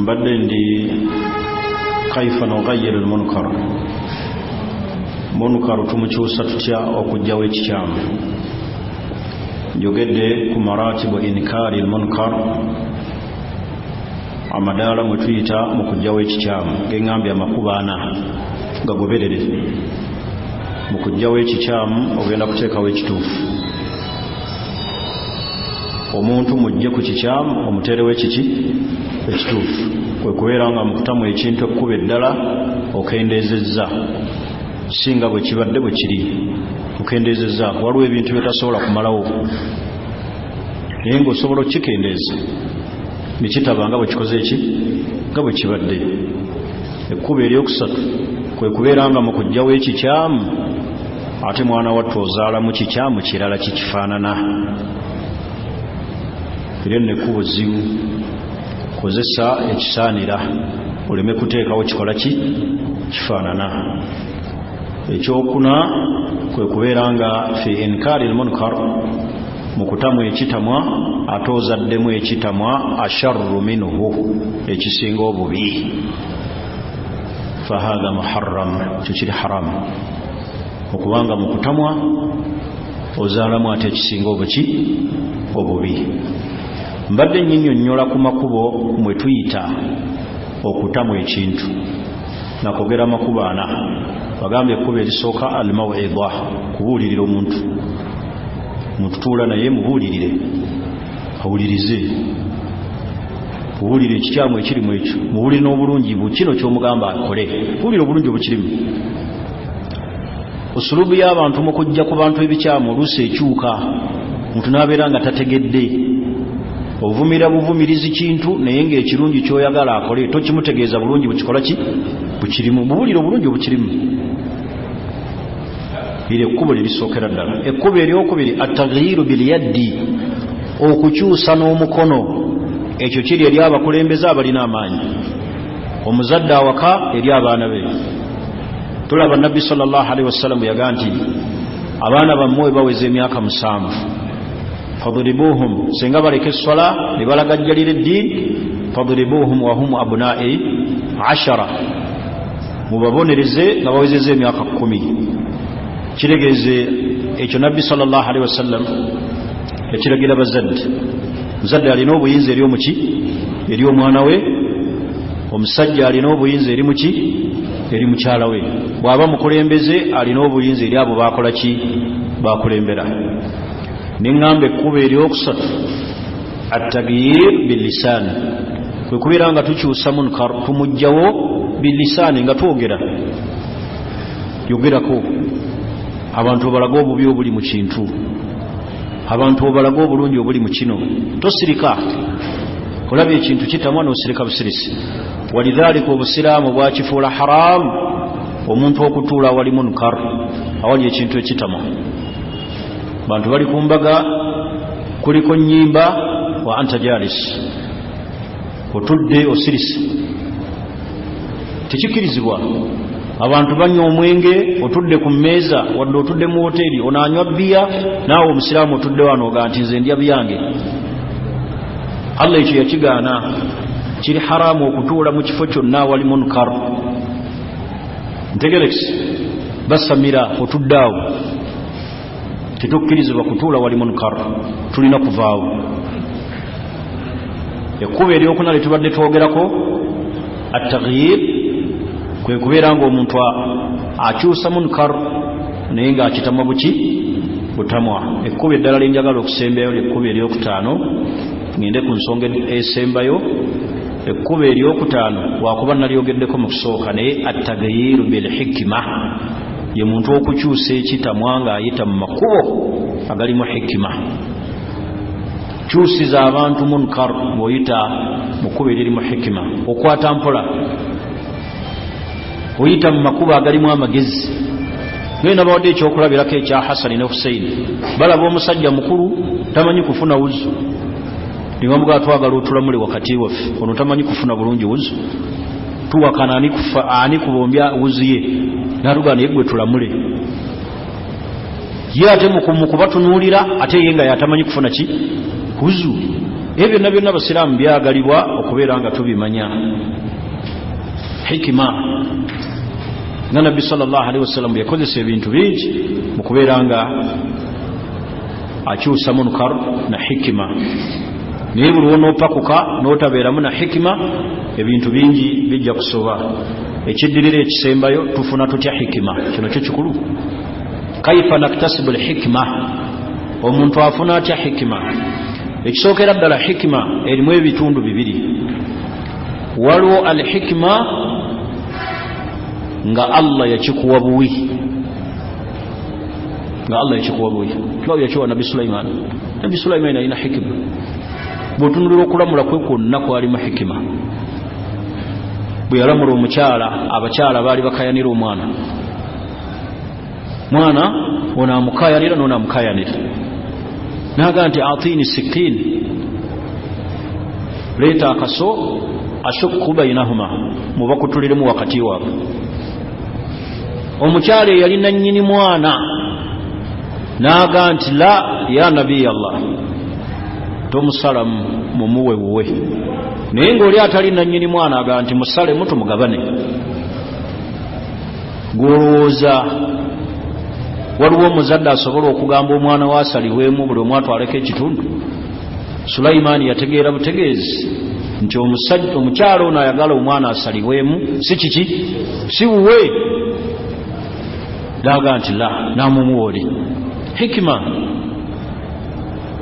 A: بدندي كيف نغير المنكر. منكر تمچوسا tutya okujjawo ekikyamu. Njogedde ku maratibu inkari almunkar, amadaala mwe tuyita mu kujjawo ekikyamu gengambye amakubo 4 gagoberere. Mu kujjawo ekikyamu ogenda kuteekawo ekituufu. Omuntu mujje ku kikyamu omuteerewo ekiki ekituufu, kwe kubeera nga mukutamu ekintu ekkuba eddala okendeezezza singa bwe kibadde bwe kiri, okendeezezza. Waliwo ebintu byetasobola kumalawo naye ng'osobola okukikendeeza nekitaba nga bwe kikoze eki nga bwe kibadde. Ekkuba eryokusatu kwe kubeera nga mu kujjawo ekikyamu ate mwana wattu ozaalamu kikyamu kirala kikifaanana. Era nekkubo zzibu, kozesa ekisaanira oleme kuteekawo kikola ki kifaanana. Ekyokuna kwe kubeera nga fi inkari almunkar, mu kutamu ekitamwa ate ozaddemu ekitamwa asharru minhu, ekisinga obubi. Fahaga muharram, kyo kiri haramu okubanga mu kutamwa ozaalamu ate ekisinga obubi. Mbadde nnyinnyonnyola ku makubo mwe tuyita okutamu ekintu, nakogera makubo 4. Bagambye ekkubo erisooka almawidha, kubuulirira omuntu. Mututuula naye mubuulirire, awulirize, buulire ekikyamu ekirimu ekyo, mubuulire n'obulungi kino ky'omugamba akole, buulire obulungi obukirimu. Usulubu y'abantu mu kujja ku bantu ebikyamu oluusi ekyuka, muntu n'abeera nga tategedde. Ovumira buvumirizi kintu naye ng'ekirungi ky'oyagala akole tokimutegeeza bulungi bukikola ki bukirimu, mubuulire obulungi obukirimu. Liri ekkubo lirisookera ddala. Ekkubo eryokubiri attaghiiru bilyaddi, okukyusa n'omukono. Ekyo kiri eri abakulembeze abalina amaanyi, omuzadde awaka eri abaana be. Tulaba Nabbi sallallahu alaihi wasallam yagaa nti abaana bammwe baweza emyaka 7 fadribuhum, singa baleka essola ne balagajjalira eddiini, fadribuhum wa hum abna'i 10, mubabonereze nga bawezeza emyaka 10. Kiregeeze ekyo Nabbi sallallahu alaihi wasallam yakiragira bazadde. Muzadde alina obuyinza eri omuki eri omwana we, omusajja alina obuyinza eri muki eri mukyala we, bw'aba mukulembeze alina obuyinza eri abo bakola ki bakulembera. Neŋŋamba ekkubo eryokusatu attaghyir billisaani, kwe kubeera nga tukyusa munkar tumugjawo billisaani, nga twogera yogerako abantu obalaga obubi obuli mu kintu, abantu obalaga obulungi obuli mu kino. Tosirika, olaba ekintu kitamwa n'osirika busirisi. Walidhalika obusiraamu bwakifuula haramu omuntu okutuula awali munkar, awali ekintu ekitamwa. Bantu bali ku mbaga, kuliko nnyimba wa anta jalis, otudde osirisi, tekikirizibwa. Abantu banywa omwenge otudde ku mmeeza, wadde otudde mu hoteeri onaanywa bbiya, naawe omusiraamu otudde wano ogaa nti nze ndya byange. Allah ekyo yakigaana. Kiri haramu okutuula mu kifo kyonna awali munkar. Ntegerekisi basamira otudde awo, tetukkirizibwa kutuula wali munkar, tulina kuvaawo. Ekkubo eryokuna lye tubadde twogerako attaghyir, kwe kubeera ng'omuntu akyusa munkar naye ng'akitama butamwa. Ekkubo eddala lye njagala okusembayo lyekkubo eryokutaano, ngende ku nsonga esembayo. Ekkubo eryokutaano wakuba nalyogeddeko mu kusooka, naye attaghiiru bilhikima, ye muntu okukyusa ekitamwa ng'ayita mu makubo agalimu hikima. Kyusiza abantu munkar bw'oyita mu kkubo eririmu hikima, okwata mpola, oyita mu makubo agalimu amagezi. Ngenda bawadde ekyokulabirako ekya Hasani ne Husaini, balaba omusajja mukulu tamanyi kufuna wuzu, nibamugaa twagala otulamule wakati waffe, ono tamanyi kufuna bulungi wuzu, tuwakana ani kubombya wuzu ye, natugaa naye gwe tulamule. Ye ate mu kubatunuulira ate ye nga yatamanyi kufuna ki huzu ebyo nabyo n'abasiraamu byagalibwa okubeera nga tubimanya. Hikima nga nabbi sallallahu alaihi wasallam yakozesa ebintu bingi mu kubeera nga akyusa munkar na hikima. Naye buli wonoopakuka n'otabeeramu na hikima ebintu bingi bijja kusoba. Ekiddirira ekisembayo tufuna tutya hikima, kino kyo kikulu. Kaifa naktasibu alhikma, omuntu afuna atya hikima? Ekisookera ddala hikima erimu ebitundu bibiri. Waliwo alhikima nga Allah yakikuwa buwi, nga Allah yakikuwa buwi. Kyo yakiwa Nabi Sulaiman. Nabi Sulaiman alina hikima. Bw'otunulira okulamula kwe kwonna kwalimu hikima. Bwe yalamula omukyala, abakyala baali bakayanira omwana. Mwana ono amukayanira n'ono amukayanira. Naga nti atini sikin, leeta akaso ashukku bainahuma, mubakutuliremu wakati waabwe. Omukyala yalina nnyini mwana naga nti la ya nabi Allah, tomusalamu mumuwe wuwe. Naye ng'oli atalina nnyini mwana aga nti musalemu tumugabane. Gwolowooza waliwo omuzadde asobola okugamba omwana waasalibwemu buli omu atwaleko ekitundu? Sulaimaani yategeera butegeezi nti omukyala ono ayagala omwana asalibwemu si kiki, si wuwe. Daga nti la, namumuwoli. Hikima.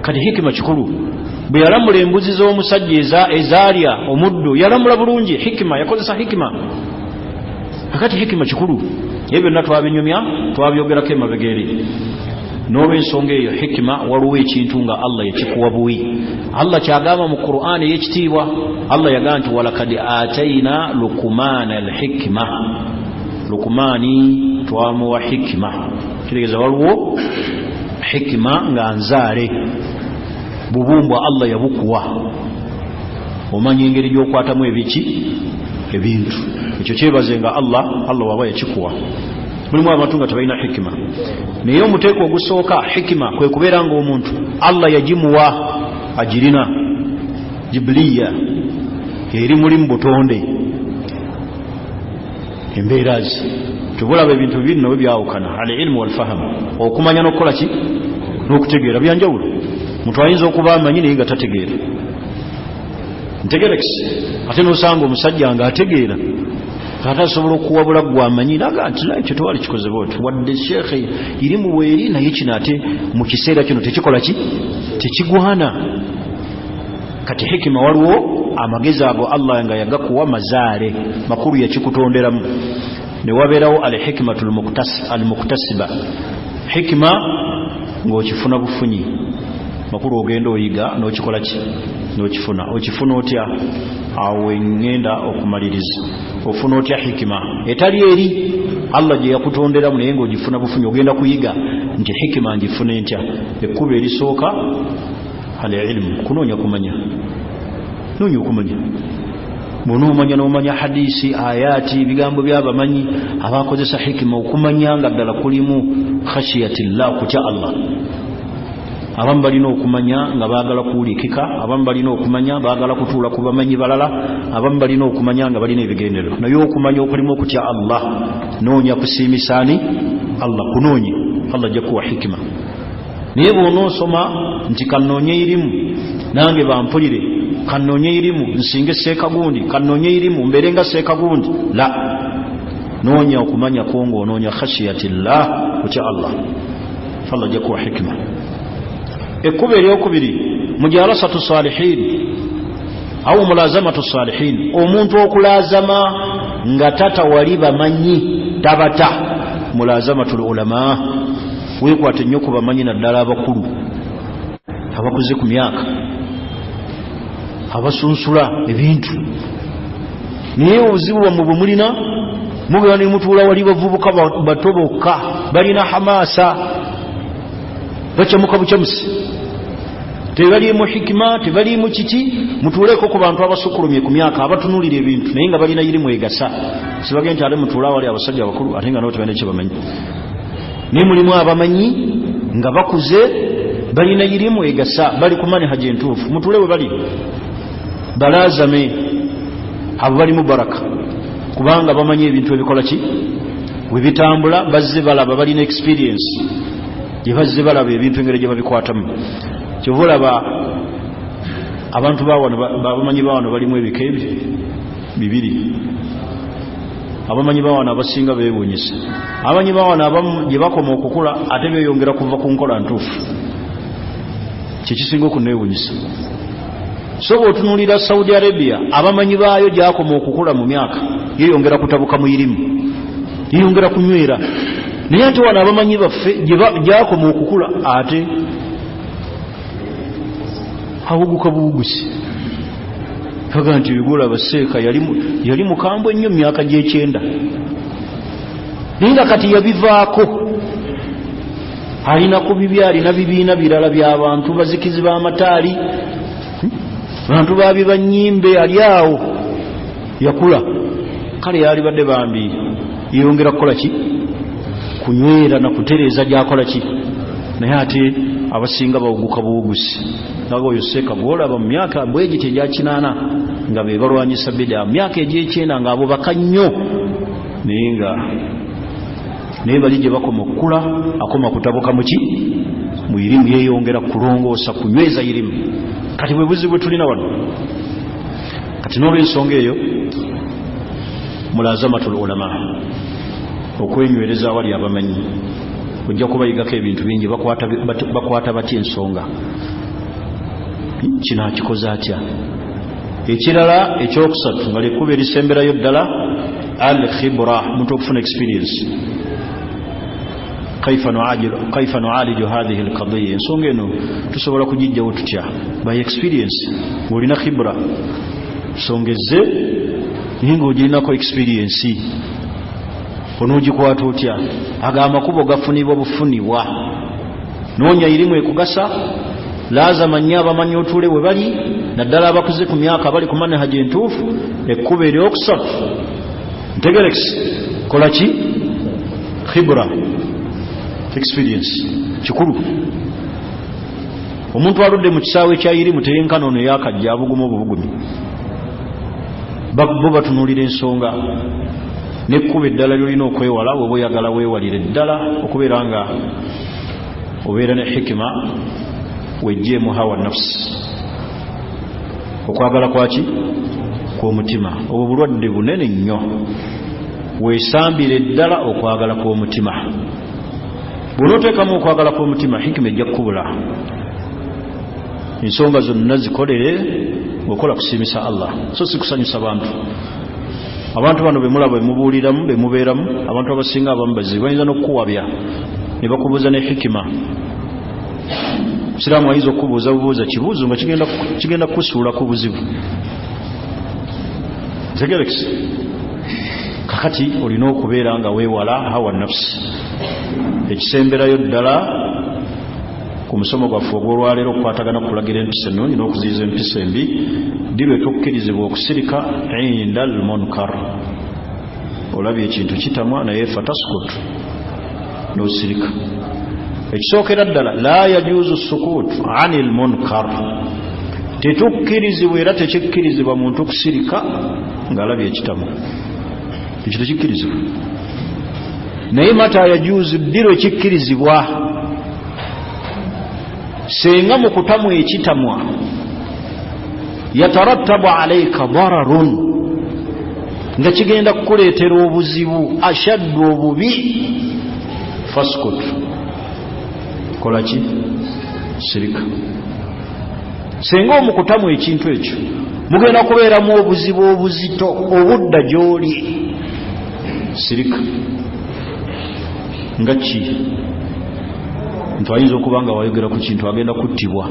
A: Kati hikima kikulu. Bwe yalamula embuzi z'omusajja ezaalya omuddo yalamula bulungi. Hikima, yakozesa hikima. Akati hikima kikulu. Ebyo byonna twabinyumya, twabyogerako emabega eri. N'olw'ensonga eyo hikima waliwo ekintu nga Allah yakikuwa buwi. Allah kyagamba mu Qur'an ey'ekitiibwa, Allah yagamba nti walakad ataina Luqmana alhikma. Luqmani twamuwa hikima. Kitegeeza waliwo hikima nga nzaale. Bubumbwa Allah yabukuwa. Omanya engeri gy'okwatamu ebintu. Ekyo kyebaze nga Allah waba yakikuwa. Mulimu abantu nga tebalina hikima. Naye omuteeko ogusooka hikima kwe kubeera nga omuntu Allah yagimuwa agirina jibiliya eri mulimu butonde embeera ze. Tubulaba ebintu bibiri nabyo byawukana, al-ilmu wal-fahamu. Okumanya n'okukola ki? N'okutegeera byanjawulo. Muntu ayinza okuba amanyi naye nga tategeera. Ntegerekisi ate n'osanga omusajja nga ategeera ate asobola okuwabula gwamanyi naga nti ekyo tewali kikoze bwoti wadde sheekhe irimu bweri naye kino ate mu kiseera kino tekikola ki? Tekigwana. Kati hikima waliwo amagezi ago Allah nga yagakuwa mazaale makulu yakikutonderamu. Ne wabeerawo al-hikmatul muktasiba. Hikima ng'okifuna bufunyi makulu ogenda oyiga n'okikola ki? N'okifuna. Okifuna otya? Awo ngenda okumaliriza. Ofuna otya hikima etali eri Allah gye yakutonderamu naye ng'ogifuna bufunyi ogenda kuyiga nti hikima ngifune ntya? Ekkubo erisooka al-ilmu, kunoonya kumanya. Noonya okumanya. Bw'onoomanya n'omanya hadisi, ayati, bigambo by'abamanyi abakozesa hikima, okumanya nga ddala kulimu khashiyatillah, kutya Allah. Abamu balina okumanya nga baagala kuwulikika, abamu balina okumanya baagala kutuula ku bamanyi balala, abamu balina okumanya nga balina ebigendero. Naye okumanya okulimu okutya Allah, noonya kusiimisaani Allah, kunoonye Allah ajja kuwa hikima. Naye bw'onoosoma nti kannoonye irimu nange bampulire, kannoonye irimu nsinge seeka gundi, kannoonye irimu mbeere nga seeka gundi, la. Noonya okumanya kongo onoonya khashiyatillah, kutya Allah. Allah ajja kuwa hikima. Ekkubo eryokubiri mujalasatu salihin au mulazamatu salihin, omuntu okulazama nga tatawali bamanyi tabata. Mulazamatul ulama, weekwate nnyo ku bamanyi naddala abakulu abakuze ku myaka abasunsula ebintu. Naye obuzibu bwammwe bwe mulina mubeera ne mutuula wali bavubuka bato bokka balina hamasa, bakyamuka bukyamusi, tebaliimu hikima, tebaliimu kiki. Mutuuleko ku bantu abasukulumye ku myaka abatunulira ebintu naye nga balina irimu egasa. Sibagenda nti ate mutuula wali abasajja abakulu ate nga nabo tebalina kye bamanyi. Naye mulimu abamanyi nga bakuze balina irimu egasa bali ku manhaji entuufu mutule we bali balazame abo bali mubaraka kubanga bamanyi ebintu ebikola ki we bitambula bazze balaba balina experience gye bazze balaba ebintu engeri gye babikwatamu kyovulaba abantu bamanyi bawano balimu ebika bibiri abamanyi bawano abasinga beewuunyisa abamanyi bawano abamu gye bakoma okukula ate beeyongera kuva ku nkola ntuufu kyekisinga okuneewuunyisa so bw'otunuulira Saudi Arabia abamanyi baayo gyakoma okukula mu myaka yeeyongera kutabuka mu irimu yeeyongera kunywera naye ate wano abamanyi baffe gyakoma okukula ate awuguka buwugusi kaga nti bigula baseeka yali mukambwe nnyo myaka gy'ekyenda naye nga kati yabivaako alina ku bibi alina bibiina birala by'abantu bazikizi b'amataali bantu babi banyimbe ali awo yakula kale yali badde bambi yongera kukola ki kunywera na kutereeza gyakola ki naye ate abasinga bawuguka buwugusi nago oyo seeka gwolaba mu myaka bwegiti egyakinaana nga be balwanyisa bida mu myaka egyekyenda nga abo baka nnyo naye bali gye bakoma okukula akoma kutabuka muki mu irimu yeeyongera kulongoosa kunyweza irimu kati bwe buzibu tulina wano kati n'olwensonga eyo mulazamatul ulama okwenywereza awali abamanyi ojja kubayigako ebintu bingi bakwata batya ensonga kino akikoze atya ekirala ekyokusatu nga lyekkuba erisemberayo ddala al khibra muntu okufuna experience kaifa nualiju hadhihi alqadhiya ensonga eno tusobola kugijjawo tutya by experience ng'olina khibra tusongezze naye ng'ogirinako experience onoogikwata otya ago amakubo gafunibwa bufunibwa noonya irimu ekugasa lazama nnyo abamanyi otuule we bali naddala abakuze ku myaka bali ku manhaji entuufu ekkubo eryokusatu ntegerekisi kola ki khibra experience kikulu omuntu aludde mu kisaawe ekya irimu teyenkana ono yakajja abuguma obubugumi bo batunuulira ensonga nekkuba eddala lyolina okwewala oba oyagala weewalire eddala okubeera nga obeera ne hikima wejjeemu hawa nafsi okwagala kwaki kw'omutima obwo bulwadde bunene nnyo weesambire eddala okwagala kw'omutima bw'onooteekamu okwagala kw'omutima hikima ejja kukubula ensonga zonna zikolere okola kusiimisa Allah so si kusanyusa abantu bano bemulaba bemubuuliramu bemubeeramu abantu abasinga abamu bazibu bayinza n'okukuwabya ne bakubuuza ne hikima siraamu ayinza okubuuza bubuuza kibuuzo nga kigenda kukusuula ku buzibu tegerekisi kakati olina okubeera nga weewala hawa nafsi ekisemberayo ddala ku musomo gwaffe ogw'olwaleero okukwatagana okulagira empisa ennungi n'okuziyiza empisa embi dirwe tokkirizibwa okusirika inda al munkar olabye ekintu kitamwa naye fataskut n'osirika ekisookera ddala la yajuuzu sukut ani al munkar tetukkirizibwa era tekikkirizibwa muntu kusirika ng'alabye ekitamwa ekyo tekikkirizibwa naye mata yajuuzu dirwe kikkirizibwa senga mu kutamwa ekitamwa yatarattabu alayka dararun nga kigenda kukuleetera obuzibu ashaddu obubi faskut kola ki sirika senga mu kutamwa ekintu ekyo mugenda kubeeramu obuzibu obuzito obudda gy'oli sirika nga ki nti ayinza okuba nga wayogera ku kintu agenda kuttibwa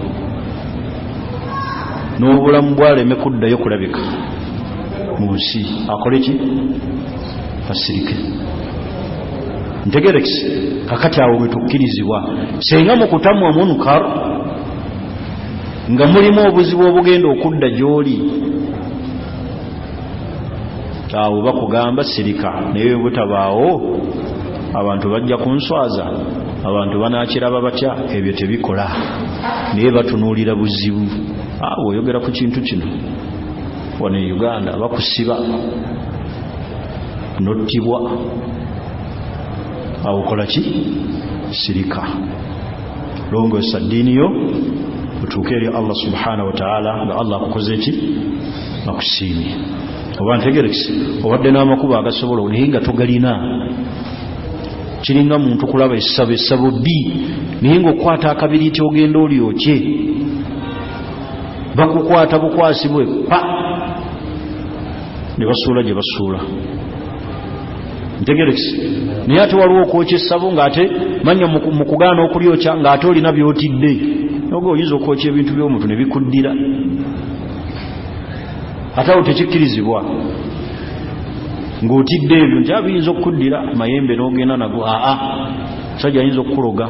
A: n'obulamu bwaleme kuddayo kulabika mu nsi akole ki asirike ntegerekisi kakati awo bwe tukkirizibwa senga mu kutamwa munkar nga mulimu obuzibu obugenda okudda gy'oli awo bakugamba sirika naye bwe butabaawo abantu bajja kunswaza abantu banakiraba batya ebyo tebikola naye batunuulira buzibu oyogera ku kintu kino wano e Uganda bakusiba nottibwa awokola ki sirika longoosa ddiini yo otuuke eri Allah subhanahu wa ta'ala nga Allah akukoze ki akusiimye oba ntegerekese obadde n'amakubo agasobola naye nga togalina kiringa muntu kulaba essabo bbi naye ng'okwata akabiriiti ogenda olyokye bakukwata bukwasibwe pa ne basuula gye basuula ntegerekese naye ate waliwo okwokya essabo ng'ate manya mu kugaana okulyokya ng'ate olina by'otidde oga oyinza okwokya ebintu by'omuntu ne bikuddira ate awo tekikkirizibwa ng'otidde ebyo nti abiyinza okukuddira mayembe n'ogenda nago sajja ayinza okukuloga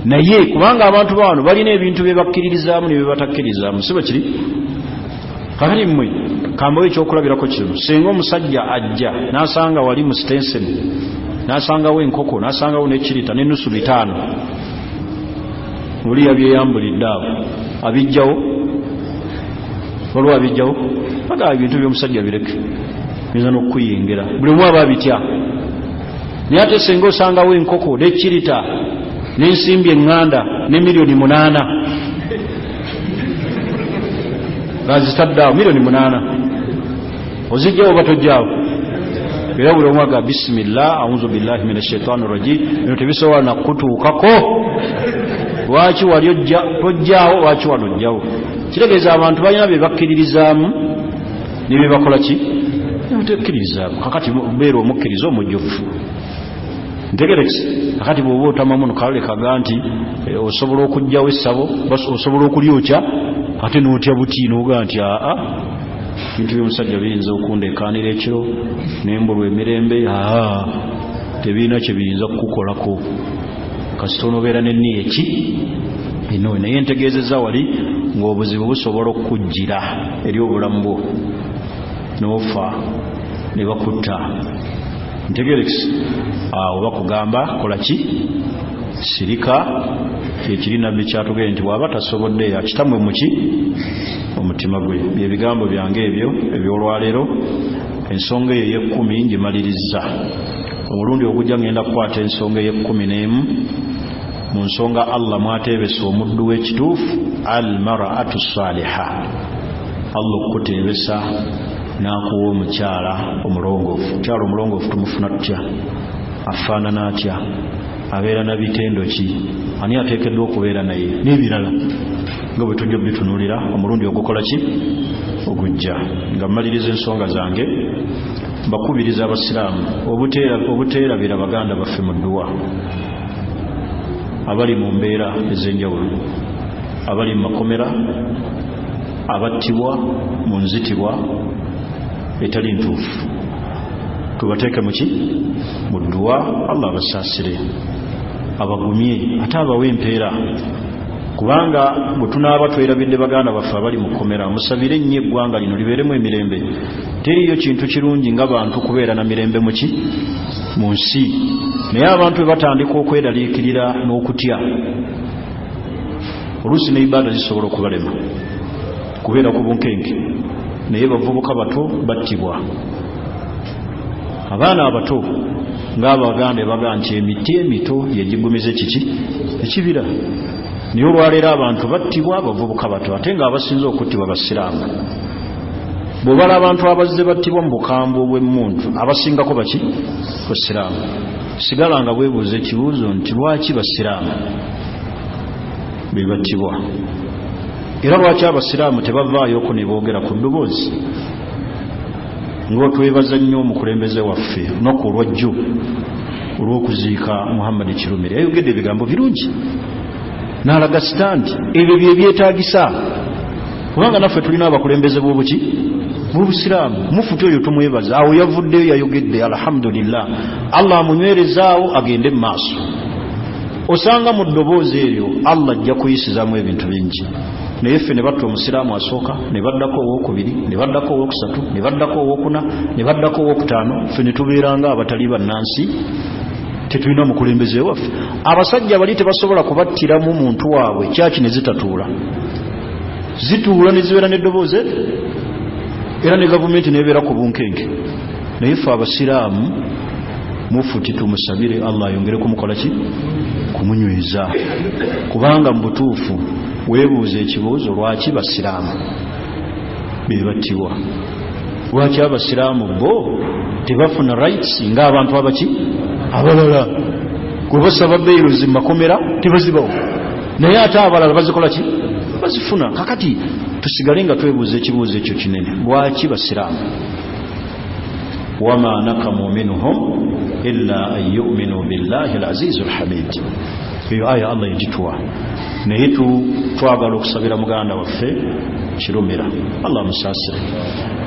A: naye kubanga abantu bawano balina ebintu bye bakkiririzaamu ne bye batakkirizaamu si bakiri kakati mmwe kambawo ekyokulabirako kino singa omusajja ajja n'asanga wali mu Stenson n'asangawo enkoko n'asangawo n'ekirita n'ennusu 5 oli yabyeyambulidde awo abijjawo waliwo abijjawo bagaba ebintu by'omusajja bireke biza n'okukuyingira buli omu aba abitya naye ate singa osangawo enkoko n'ekirita n'ensimbi eŋŋanda ne miliyoni 8 bazitaddeawo miliyoni 8 ozijjawo batojjawo era buli omu aga bisimillah auzu billahi minash shaitani rajim bino tebisobola nakutuukako lwaki wali tojjawo lwaki wano ojjawo kitegeeza abantu balina bye bakkiririzaamu ne bye bakola ki tekkiririzaamu kakati beera omukkiriza omujjuvu ntegerekese kakati bw'oba otamamu nokale kaga nti osobola okujjawo essabo osobola okulyokya ate n'otya buti n'oga nti bintu by'omusajja biyinza okundeekaanira ekiro nembulwa emirembe tebiina kye biyinza kukukolako kasita onobeera n'enniya eki eno naye ntegeezezza wali ng'obuzibu busobola okukujjira eri obulamu bwo n'ofa ne bakutta ntegerekese awo bakugamba kola ki sirika kyekiri nabbi kyatugee nti bw'aba tasobodde akitamwe muki omutima gwe byebigambo byange ebyo ebyolwaleero ensonga eyo ey'ekkumi ngimaliriza omulundi ogujja ngenda kukwata ensonga ey'ekkumi mu nsonga Allah mwateebesa omuddu w'ekituufu al-mar'atu saliha Allah okuteebesa n'akuwa omukyala omulongoofu omukyala omulongoofu tumufuna tutya afaanana atya abeera na bitendo ki ani ateekeddwa okubeera naye n'ebirala nga bwe tujja bitunuulira omulundi ogukola ki ogujja nga mmaliriza ensonga zange mbakubiriza abasiraamu obuteerabira baganda baffe mu dduwa abali mu mbeera ez'enjawulo abali mu makomera abattibwa mu nzitibwa etali ntuufu tubateeke muki mu dduwa Allah abasaasire abagumye ate abawe empeera kubanga bwe tunaaba twerabidde baganda baffe abali mu kkomera musabire nnyo eggwanga lino libeeremu emirembe teriyo kintu kirungi nga bantu kubeera na mirembe muki mu nsi naye abantu bwe batandika okweraliikirira n'okutya oluusi ne ibaada zisobola okubalema kubeera ku bunkenke naye bavubuka bato battibwa abaana abato ng'abaganda baga nti emiti emito yegigumize kiki ekibira naye olwaleero abantu battibwa bavubuka bato ate ng'abasinze okuttibwa basiraamu bw'obala abantu abazze battibwa mu bukambwe obw'emmuntu abasingako baki basiraamu sigala nga bwebuuza ekibuuzo nti lwaki basiraamu be battibwa era lwaki abasiraamu tebavaayoko ne boogera ku ddoboozi ng'otwebaza nnyo omukulembeze waffe olunaku olwajjo olw'okuziika Muhammad Kirumira yayogedde ebigambo birungi n'alaga sitandi ebyo bye byetaagisa kubanga naffe tulina abakulembeze b'obuki b'obusiraamu mufuti oyo tumwebaza awo yavuddeyo yayogedde alhamdulillah Allah amunywerezaawo agende mu maaso osanga mu ddoboozi eryo Allah ajja kuyisizaamu ebintu bingi. Naye ffe ne batta omusiraamu asooka, ne baddako owookubiri, ne baddako owookusatu, ne baddako owookuna, ne baddako owookutaano. Ffe ne tubeeranga abatali bannansi, tetulina mukulembeze waffe. Abasajja bali tebasobola kubattiramu muntu waabwe kyaki ne zitatuula, zituula ne zibeera n'eddoboozi era ne gavumenti nebeera ku bunkenke. Naye ffe abasiraamu mufuti tumusabire Allah ayongere kumukola ki, kumunyweza. Kubanga mu butuufu weebuuza ekibuuzo, lwaki basiraamu bebattibwa? Lwaki abasiraamu bo tebafuna rights ng'abantu abaki abalala? Gwe basaba bairuzi mu makomera tebazibawo, naye ate abalala bazikola ki, bazifuna. Kakati tusigale nga twebuuza ekibuuzo ekyo kinene, lwaki basiraamu? wama nakamu minhum illa an yu'minu billahi al-aziz al-hamid. Eyo aya Allah yagituwa. Naye twagala okusabira muganda waffe kirumira, Allah musaasire.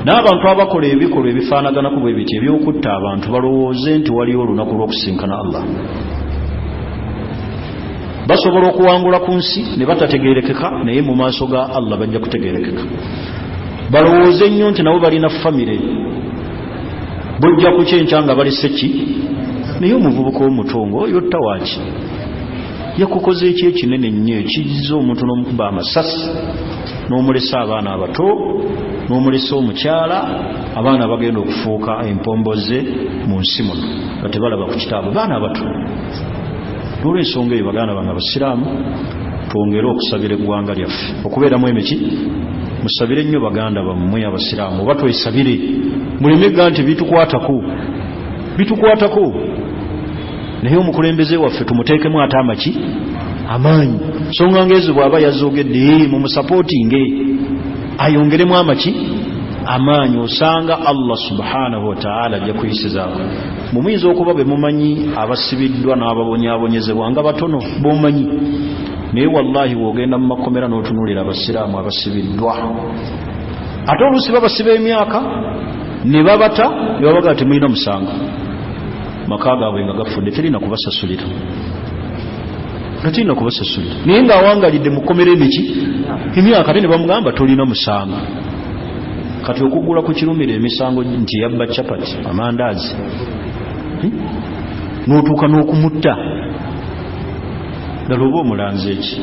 A: N'abantu abakola ebikolwa ebifaanagana ku bwe biti ebyokutta abantu balowooze nti waliwo olunaku lw'okusinkana Allah. Basobola okuwangula ku nsi ne batategeerekeka, naye mu maaso ga Allah bajja kutegeerekeka. Balowooze nnyo nti nabo balina famire, bujja ku kyenkya nga bali seki. Naye omuvubuka w'omutongo oyo tawaaki yakukoze eki ekinene nnyo ekizza omuntu n'omukuba amasasi, n'omulesa abaana abato, n'omulesa omukyala, abaana bagenda okufuuka empomboze mu nsi muno nga tebalaba ku kitaabu, baana abato. N'olw'ensonga eyo baganda bange abasiraamu twongere okusabira eggwanga lyaffe okubeeramu emiki. Musabire nnyo baganda bammwe abasiraamu, oba twesabire mulemega nti bitukwatako. Naye omukulembeze waffe tumuteekemu ate amaki amaanyi. Songa ngezi bw'aba yazoogedde mumusapootinge, ayongeremu amaki amaanyi. Osanga Allah subhanahu wa ta'ala ajja kuyisizaako. Mumuyinza okuba be mumanyi abasibiddwa n'ababonyaabonyezebwa nga batono bomanyi, naye wallahi wogenda mu makomera n'otunuulira abasiraamu abasibiddwa, ate oluusi babasiba emyaka ne babata ne babaga nti mulina musango, maka gaabwe nga gafudde, terina kubasasulira. Naye ng'awangalidde mu kkomera emyaka ate ne bamugamba tolina musango. Kati okugula ku kirumira emisango nti yabba chapati amandaazi, n'otuuka n'okumutta. Ddala oba omulanze eki,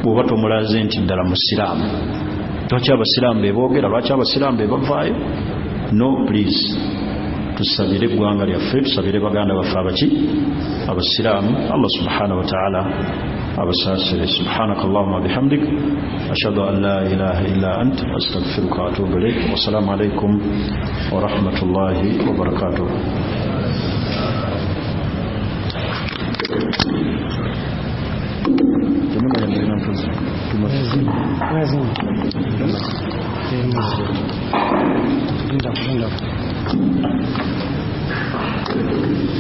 A: bw'oba tomulanze nti ddala musiraamu. Lwaki abasiraamu beeboogera, lwaki abasiraamu bebavaayo? No, please. Tusabire eggwanga lyaffe, tusabire baganda baffe abaki abasiraamu. Allah subhanahu wa ta'ala abasaasire. Subhanaka Allahumma bihamdik, ashhadu an la ilaha illa ant, astaghfiruka wa atubu ilayk. Wassalamu alaykum wa rahmatullahi wa barakatuh. Thank you.